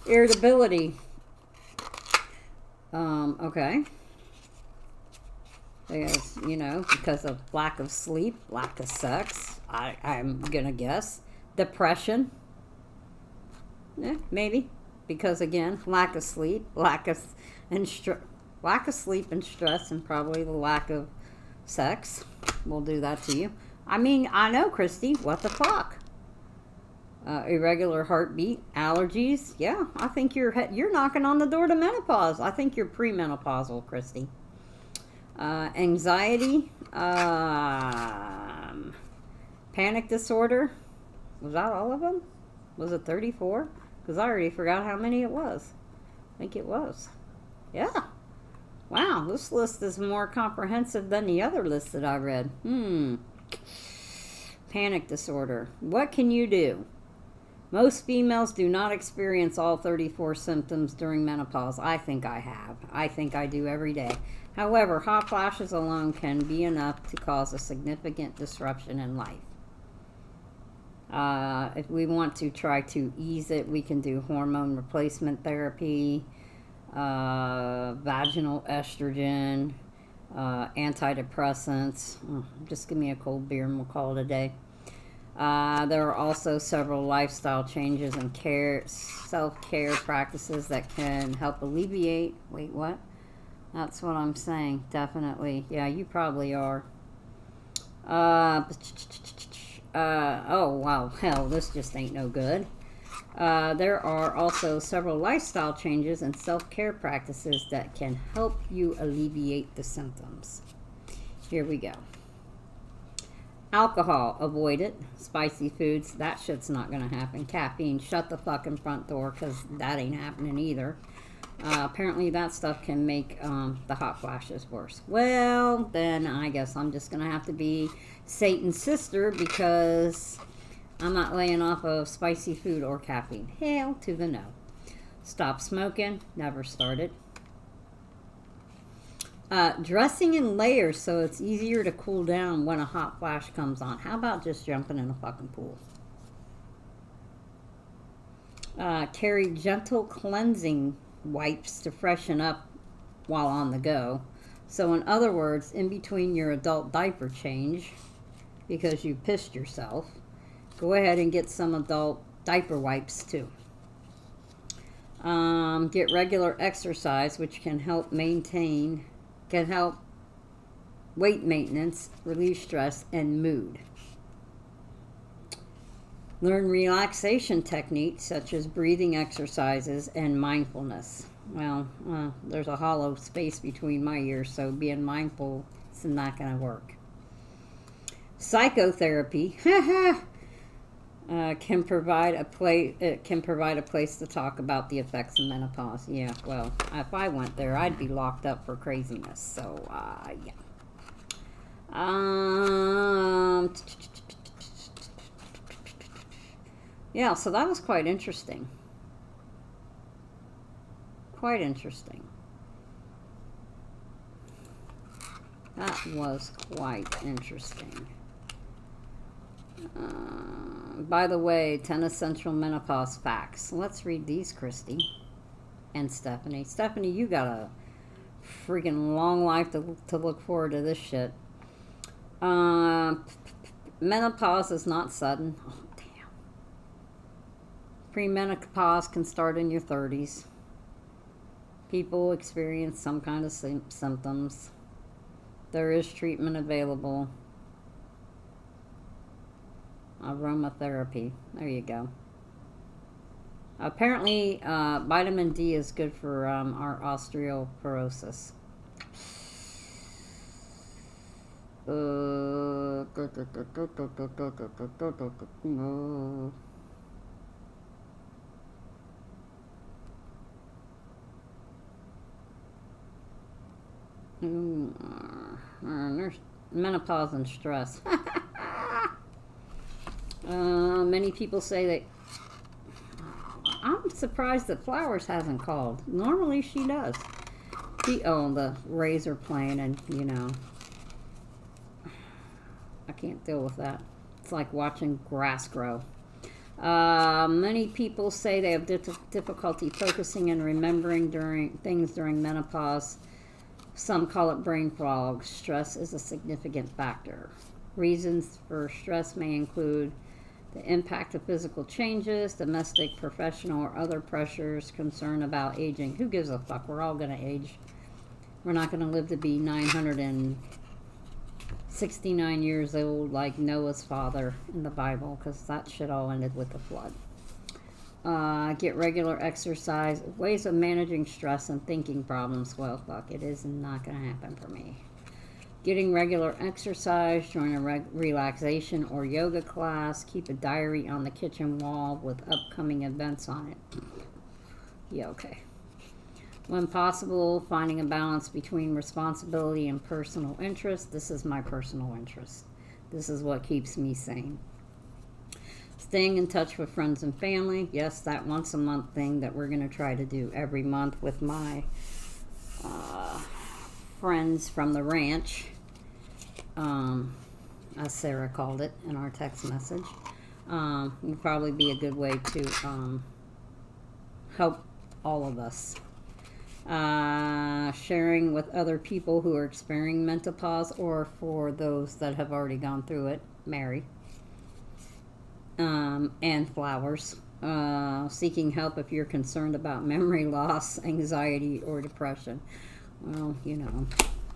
Irritability. Okay. Because, you know, because of lack of sleep, lack of sex, I'm gonna guess. Depression. Maybe. Because again, lack of sleep, lack of sleep and stress, and probably the lack of sex will do that to you. I mean, I know, Christy, what the fuck? Irregular heartbeat, allergies. Yeah, I think you're knocking on the door to menopause. I think you're premenopausal, Christy. Anxiety, panic disorder. Was that all of them? Was it 34? Because I already forgot how many it was. I think it was. Yeah. Wow, this list is more comprehensive than the other list that I read. Panic disorder. What can you do? Most females do not experience all 34 symptoms during menopause. I think I have. I think I do every day. However, hot flashes alone can be enough to cause a significant disruption in life. If we want to try to ease it, we can do hormone replacement therapy, vaginal estrogen, antidepressants. Just give me a cold beer and we'll call it a day. There are also several lifestyle changes and self-care practices that can help alleviate. Wait, what? That's what I'm saying. Definitely. Yeah, you probably are. Oh, wow. Hell, this just ain't no good. There are also several lifestyle changes and self-care practices that can help you alleviate the symptoms. Here we go. Alcohol, avoid it. Spicy foods, that shit's not going to happen. Caffeine, shut the fucking front door, because that ain't happening either. Apparently that stuff can make the hot flashes worse. Well, then I guess I'm just going to have to be Satan's sister, because I'm not laying off of spicy food or caffeine. Hell to the no. Stop smoking, never started. Dressing in layers so it's easier to cool down when a hot flash comes on. How about just jumping in a fucking pool? Carry gentle cleansing wipes to freshen up while on the go. So in other words, in between your adult diaper change, because you pissed yourself, go ahead and get some adult diaper wipes too. Get regular exercise, which can help weight maintenance, relieve stress, and mood. Learn relaxation techniques such as breathing exercises and mindfulness. Well, there's a hollow space between my ears, so being mindful is not going to work. Psychotherapy can provide a place to talk about the effects of menopause. Yeah, well, if I went there, I'd be locked up for craziness. So, yeah. Yeah, so that was quite interesting. Quite interesting. That was quite interesting. By the way, 10 essential menopause facts. Let's read these, Christy and Stephanie. Stephanie, you got a freaking long life to look forward to this shit. Menopause is not sudden. Oh, damn. Premenopause can start in your 30s. People experience some kind of symptoms. There is treatment available. Aromatherapy. There you go. Apparently, vitamin D is good for our osteoporosis. There's menopause and stress. Many people say that. I'm surprised that Flowers hasn't called. Normally she does. The razor plane, and you know, I can't deal with that. It's like watching grass grow. Many people say they have difficulty focusing and remembering during menopause. Some call it brain fog. Stress is a significant factor. Reasons for stress may include the impact of physical changes, domestic, professional, or other pressures, concern about aging. Who gives a fuck? We're all going to age. We're not going to live to be 969 years old like Noah's father in the Bible, because that shit all ended with the flood. Get regular exercise. Ways of managing stress and thinking problems. Well, fuck, it is not going to happen for me. Getting regular exercise, join a relaxation or yoga class, keep a diary on the kitchen wall with upcoming events on it. Yeah, okay. When possible, finding a balance between responsibility and personal interest. This is my personal interest. This is what keeps me sane. Staying in touch with friends and family. Yes, that once a month thing that we're going to try to do every month with my friends from the ranch. As Sarah called it in our text message. Would probably be a good way to help all of us. Sharing with other people who are experiencing menopause, or for those that have already gone through it, Mary. And Flowers. Seeking help if you're concerned about memory loss, anxiety, or depression. Well, you know,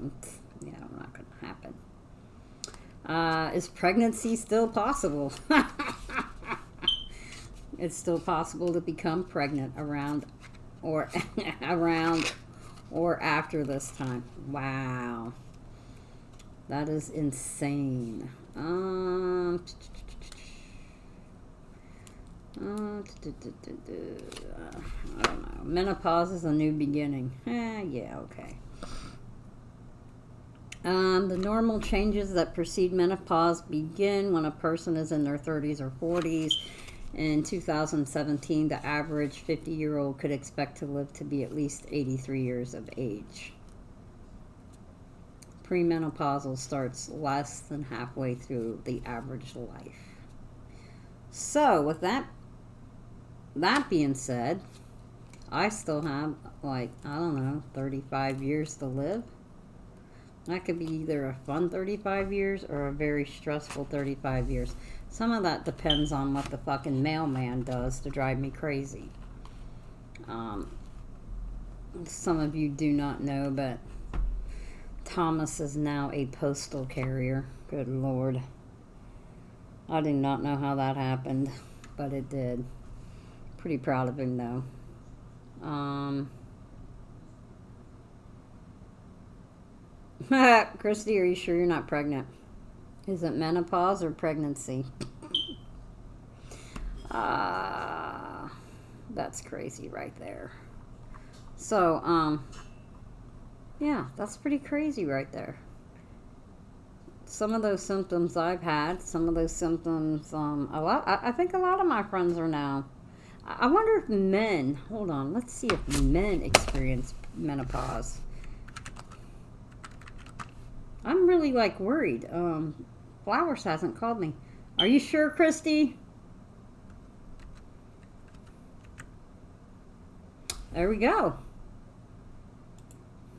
it's, not going to happen. Is pregnancy still possible? It's still possible to become pregnant around or after this time. Wow. That is insane. I don't know. Menopause is a new beginning. Yeah, okay. The normal changes that precede menopause begin when a person is in their 30s or 40s. In 2017, the average 50-year-old could expect to live to be at least 83 years of age. Premenopausal starts less than halfway through the average life. So, with that being said, I still have, 35 years to live. That could be either a fun 35 years or a very stressful 35 years. Some of that depends on what the fucking mailman does to drive me crazy. Some of you do not know, but Thomas is now a postal carrier. Good Lord. I do not know how that happened, but it did. Pretty proud of him, though. Christy, are you sure you're not pregnant? Is it menopause or pregnancy? That's crazy right there. So, yeah, that's pretty crazy right there. Some of those symptoms I've had, some of those symptoms, I think a lot of my friends are now. I wonder if men, hold on, let's see if men experience menopause. I'm really, like, worried. Flowers hasn't called me. Are you sure, Christy? There we go.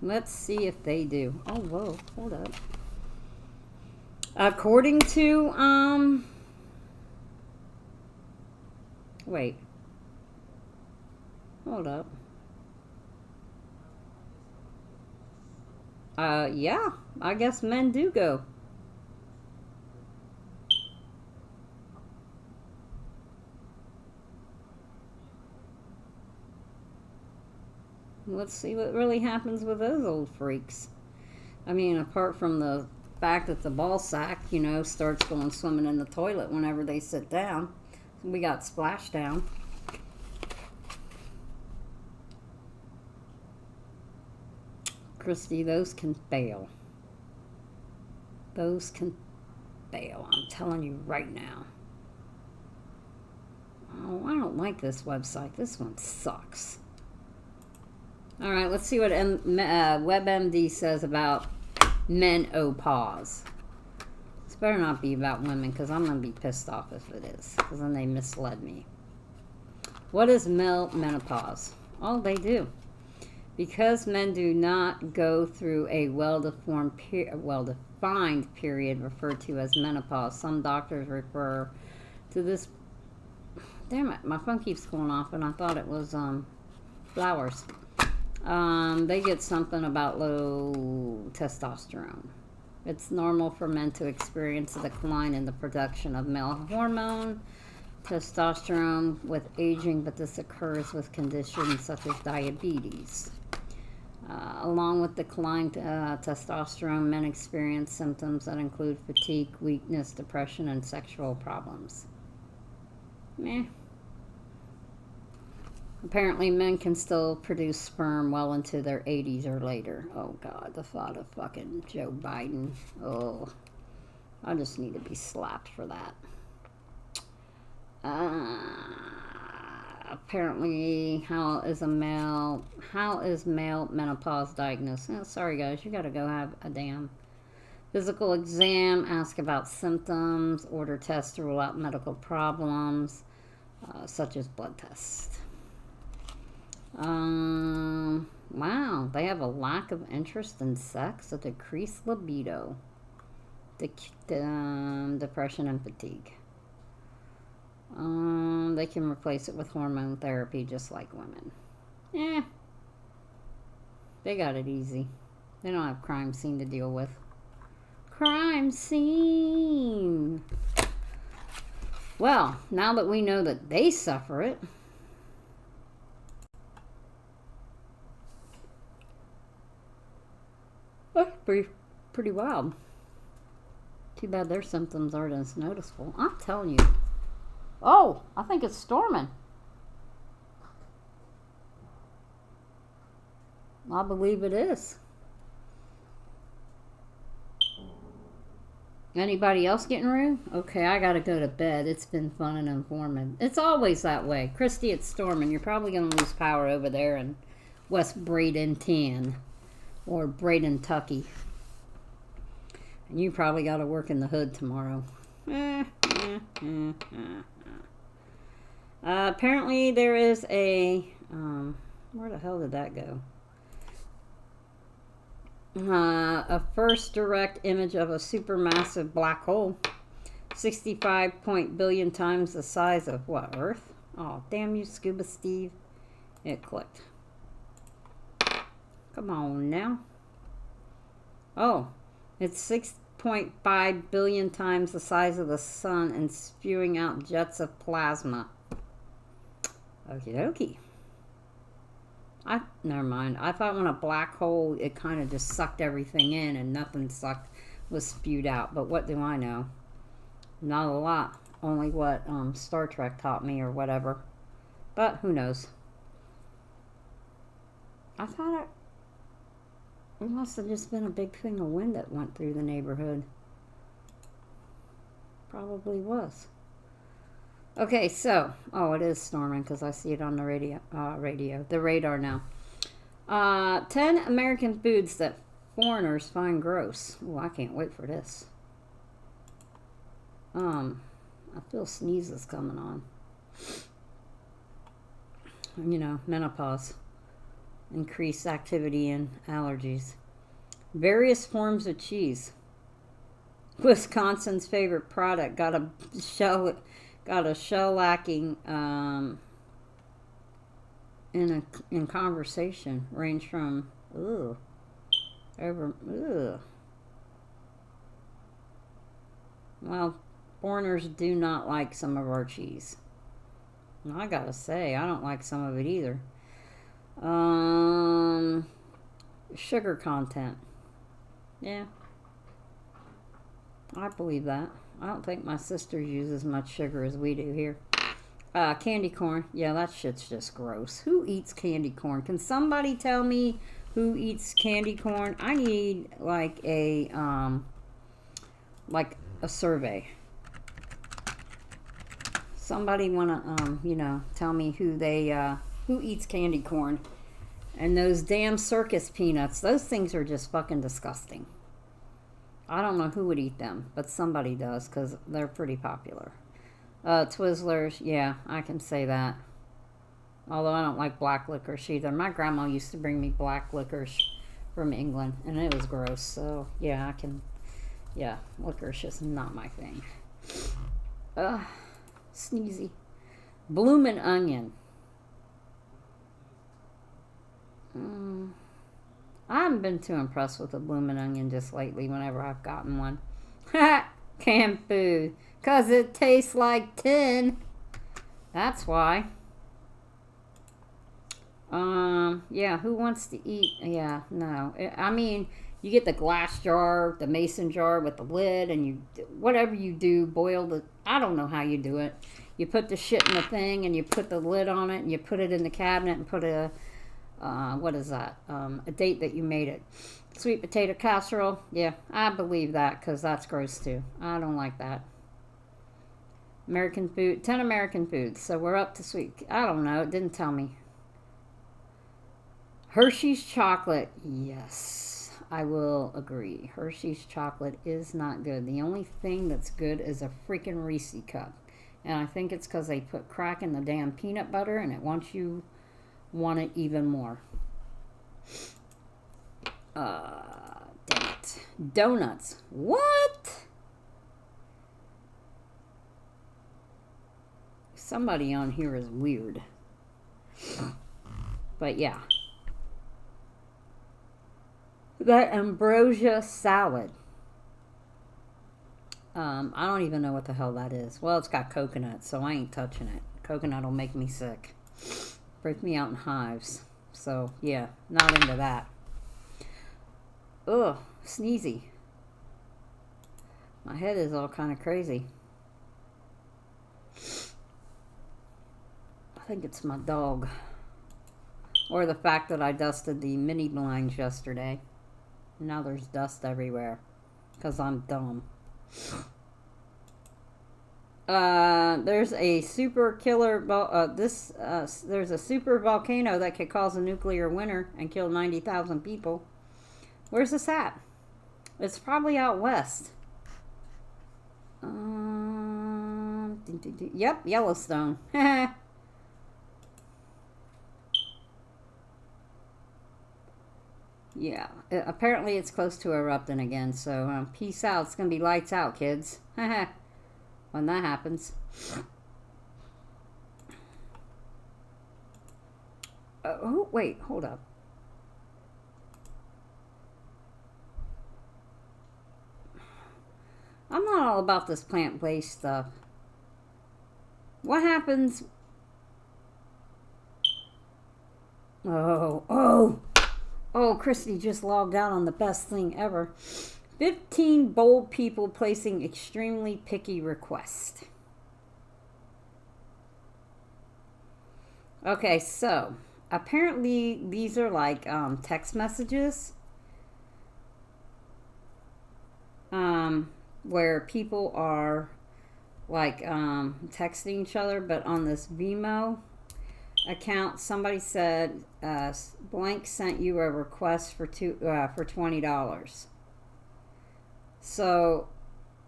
Let's see if they do. Oh, whoa, hold up. According to, wait. Hold up. Yeah, I guess men do go. Let's see what really happens with those old freaks. I mean, apart from the fact that the ball sack, you know, starts going swimming in the toilet whenever they sit down. We got splashdown. Christy, those can fail. Those can fail. I'm telling you right now. Oh, I don't like this website. This one sucks. All right, let's see what WebMD says about menopause. This better not be about women, because I'm going to be pissed off if it is, because then they misled me. What is menopause? Oh, they do. Because men do not go through a well-defined period referred to as menopause, some doctors refer to this. Damn it, my phone keeps going off, and I thought it was flowers. They get something about low testosterone. It's normal for men to experience a decline in the production of male hormone, testosterone, with aging, but this occurs with conditions such as diabetes. Along with declined testosterone, men experience symptoms that include fatigue, weakness, depression, and sexual problems. Meh. Apparently, men can still produce sperm well into their 80s or later. Oh, God, the thought of fucking Joe Biden. Oh, I just need to be slapped for that. Apparently, how is male menopause diagnosed? Oh, sorry, guys, you got to go have a damn physical exam, ask about symptoms, order tests to rule out medical problems, such as blood tests. Wow, they have a lack of interest in sex, a decreased libido, depression, and fatigue. They can replace it with hormone therapy just like women. They got it easy. They don't have crime scene to deal with. Crime scene! Well, now that we know that they suffer it, that's pretty wild. Too bad their symptoms aren't as noticeable. I'm telling you. Oh, I think it's storming. I believe it is. Anybody else getting rude? Okay, I gotta go to bed. It's been fun and informative. It's always that way. Christy, it's storming. You're probably gonna lose power over there in West Bradenton or Bradentucky. And you probably gotta work in the hood tomorrow. Apparently there is a where the hell did that go? A first direct image of a supermassive black hole, 65 billion times the size of what, Earth? Oh, damn you, Scuba Steve. It clicked. Come on now. Oh, it's 6.5 billion times the size of the sun and spewing out jets of plasma. Okie dokie. Never mind. I thought when a black hole, it kind of just sucked everything in and nothing was spewed out. But what do I know? Not a lot. Only what Star Trek taught me or whatever. But who knows? I thought it must have just been a big thing of wind that went through the neighborhood. Probably was. Okay, so, oh, it is storming because I see it on the the radar now. 10 American foods that foreigners find gross. Oh, I can't wait for this. I feel sneezes coming on. You know, menopause. Increased activity and allergies. Various forms of cheese. Wisconsin's favorite product got a shell-lacking in conversation. Range from well, foreigners do not like some of our cheese. And I gotta say, I don't like some of it either. Sugar content. Yeah, I believe that. I don't think my sister uses as much sugar as we do here. Candy corn. Yeah, that shit's just gross. Who eats candy corn? Can somebody tell me who eats candy corn? I need like a survey. Somebody wanna tell me who eats candy corn? And those damn circus peanuts. Those things are just fucking disgusting. I don't know who would eat them, but somebody does because they're pretty popular. Twizzlers, yeah, I can say that. Although I don't like black licorice either. My grandma used to bring me black licorice from England, and it was gross. So, yeah, licorice is not my thing. Sneezy. Bloomin' onion. I haven't been too impressed with the bloomin' onion just lately whenever I've gotten one. Canned food. 'Cause it tastes like tin. That's why. Yeah, who wants to eat? Yeah, no. I mean, you get the glass jar, the mason jar with the lid, and whatever you do, boil the, I don't know how you do it. You put the shit in the thing, and you put the lid on it, and you put it in the cabinet, and put what is that? A date that you made it. Sweet potato casserole. Yeah, I believe that because that's gross too. I don't like that. American food. 10 American foods. So we're up to sweet. I don't know. It didn't tell me. Hershey's chocolate. Yes, I will agree. Hershey's chocolate is not good. The only thing that's good is a freaking Reese cup. And I think it's because they put crack in the damn peanut butter and it wants you want it even more. Damn it. Donuts. What? Somebody on here is weird. But yeah. That ambrosia salad. I don't even know what the hell that is. Well, it's got coconut, so I ain't touching it. Coconut will make me sick. Break me out in hives. So, yeah, not into that. Ugh, sneezy. My head is all kind of crazy. I think it's my dog. Or the fact that I dusted the mini blinds yesterday. Now there's dust everywhere. Because I'm dumb. There's a super killer there's a super volcano that could cause a nuclear winter and kill 90,000 people. Where's this at? It's probably out west. Yep, Yellowstone. Yeah, apparently it's close to erupting again, so peace out. It's going to be lights out, kids. When that happens. Oh, wait, hold up. I'm not all about this plant-based stuff. What happens? Oh, Christy just logged out on the best thing ever. 15 bold people placing extremely picky request. Okay, so apparently these are like text messages where people are like texting each other, but on this Vimo account, somebody said blank sent you a request for $20. So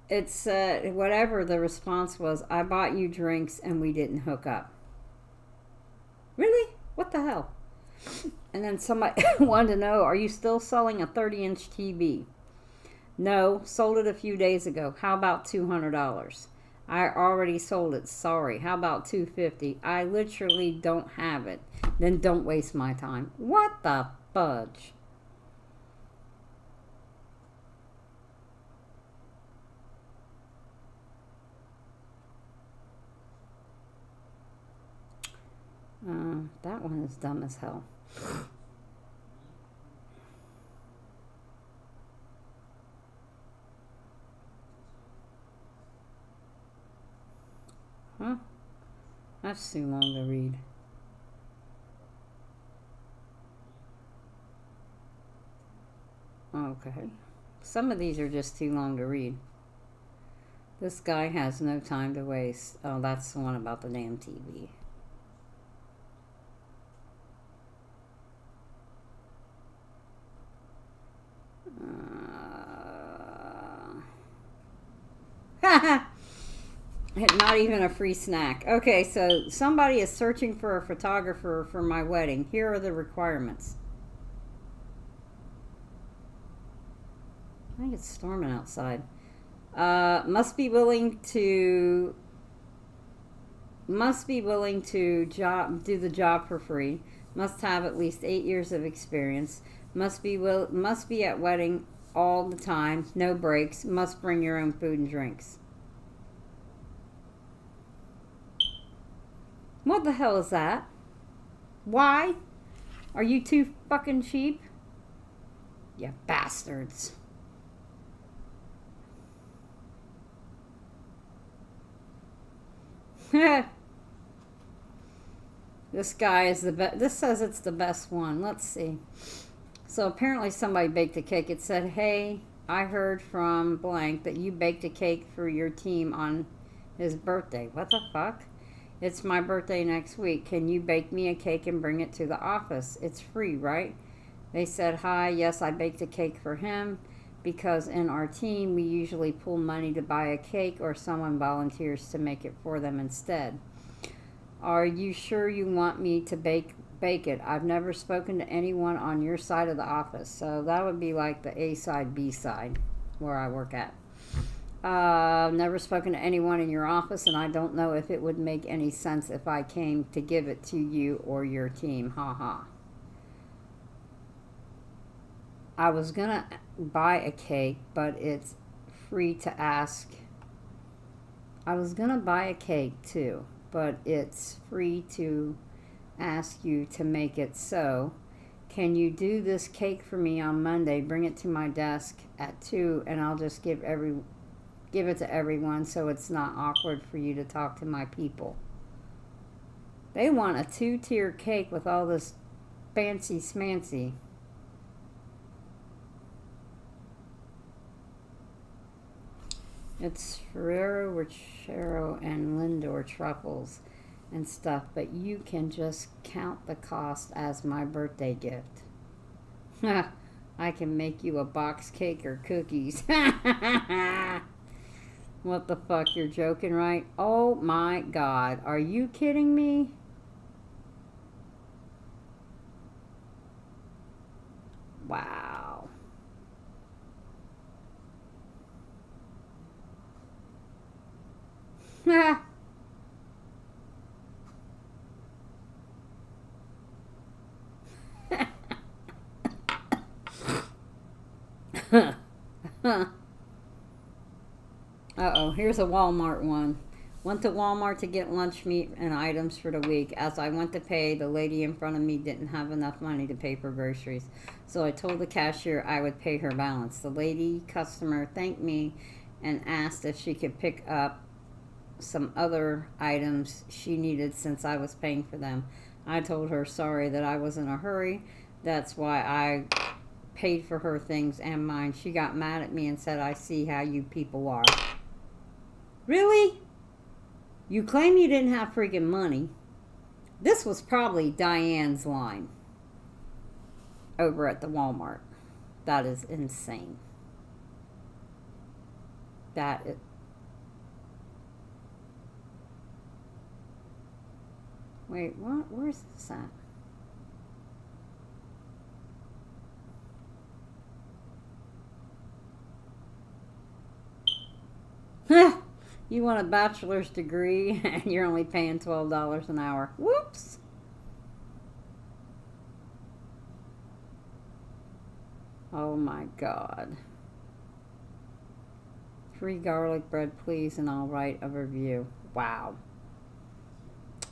it said whatever the response was, I bought you drinks and we didn't hook up. Really? What the hell? And then somebody wanted to know, are you still selling a 30-inch TV? No, sold it a few days ago. How about $200? I already sold it. Sorry. How about $250? I literally don't have it. Then don't waste my time. What the fudge? That one is dumb as hell. Huh? That's too long to read. Okay. Some of these are just too long to read. This guy has no time to waste. Oh, that's the one about the damn TV. Not even a free snack. Okay, so somebody is searching for a photographer for my wedding. Here are the requirements. I think it's storming outside. Must be willing to do the job for free. Must have at least 8 years of experience. Must be at wedding all the time. No breaks. Must bring your own food and drinks. What the hell is that? Why? Are you too fucking cheap? You bastards. This guy is the best. This says it's the best one. Let's see. So apparently somebody baked a cake. It said, hey, I heard from blank that you baked a cake for your team on his birthday. What the fuck? It's my birthday next week. Can you bake me a cake and bring it to the office? It's free, right? They said, hi, yes, I baked a cake for him because in our team, we usually pull money to buy a cake or someone volunteers to make it for them instead. Are you sure you want me to bake it? I've never spoken to anyone on your side of the office. So that would be like the A side, B side, where I work at. Never spoken to anyone in your office, and I don't know if it would make any sense if I came to give it to you or your team. Ha ha. I was gonna buy a cake, but it's free to ask. I was gonna buy a cake too, but it's free to ask you to make it. So, can you do this cake for me on Monday? Bring it to my desk at 2, and I'll just give it to everyone so it's not awkward for you to talk to my people. They want a 2-tier cake with all this fancy smancy. It's Ferrero Rocher and Lindor truffles and stuff, but you can just count the cost as my birthday gift. I can make you a box cake or cookies. What the fuck, you're joking, right? Oh my god, are you kidding me? Wow. Uh-oh, here's a Walmart one. Went to Walmart to get lunch meat and items for the week. As I went to pay, the lady in front of me didn't have enough money to pay for groceries. So I told the cashier I would pay her balance. The lady customer thanked me and asked if she could pick up some other items she needed since I was paying for them. I told her sorry that I was in a hurry. That's why I paid for her things and mine. She got mad at me and said, I see how you people are. Really? You claim you didn't have freaking money. This was probably Diane's line over at the Walmart. That is insane. That is... Wait, what? Where's this at? You want a bachelor's degree and you're only paying $12 an hour. Whoops. Oh my God. Free garlic bread, please, and I'll write a review. Wow.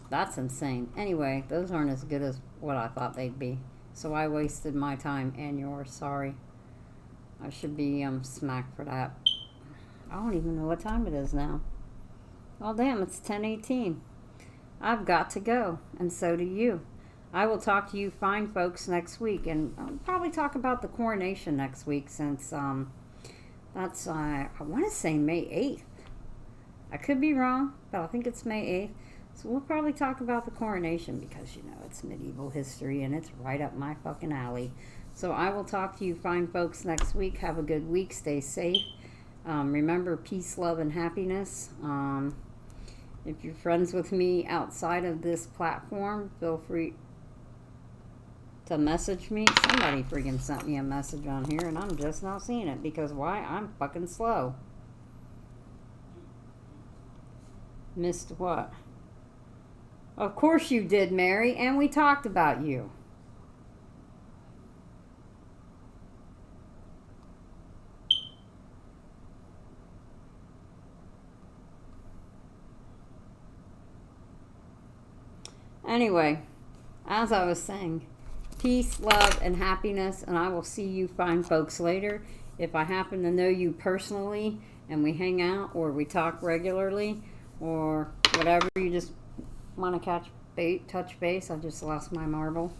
That's insane. Anyway, those aren't as good as what I thought they'd be. So I wasted my time and yours. Sorry. I should be smacked for that. I don't even know what time it is now. Oh, damn, it's 10:18. I've got to go, and so do you. I will talk to you fine folks next week, and I'll probably talk about the coronation next week since that's, I want to say May 8th. I could be wrong, but I think it's May 8th. So we'll probably talk about the coronation because, you know, it's medieval history, and it's right up my fucking alley. So I will talk to you fine folks next week. Have a good week. Stay safe. Remember, peace, love, and happiness. If you're friends with me outside of this platform, feel free to message me. Somebody freaking sent me a message on here, and I'm just not seeing it because why? I'm fucking slow. Missed what? Of course you did, Mary, and we talked about you. Anyway, as I was saying, peace, love, and happiness, and I will see you fine folks later. If I happen to know you personally and we hang out or we talk regularly or whatever, you just want to touch base, I just lost my marble.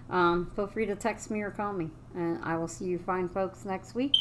Feel free to text me or call me, and I will see you fine folks next week.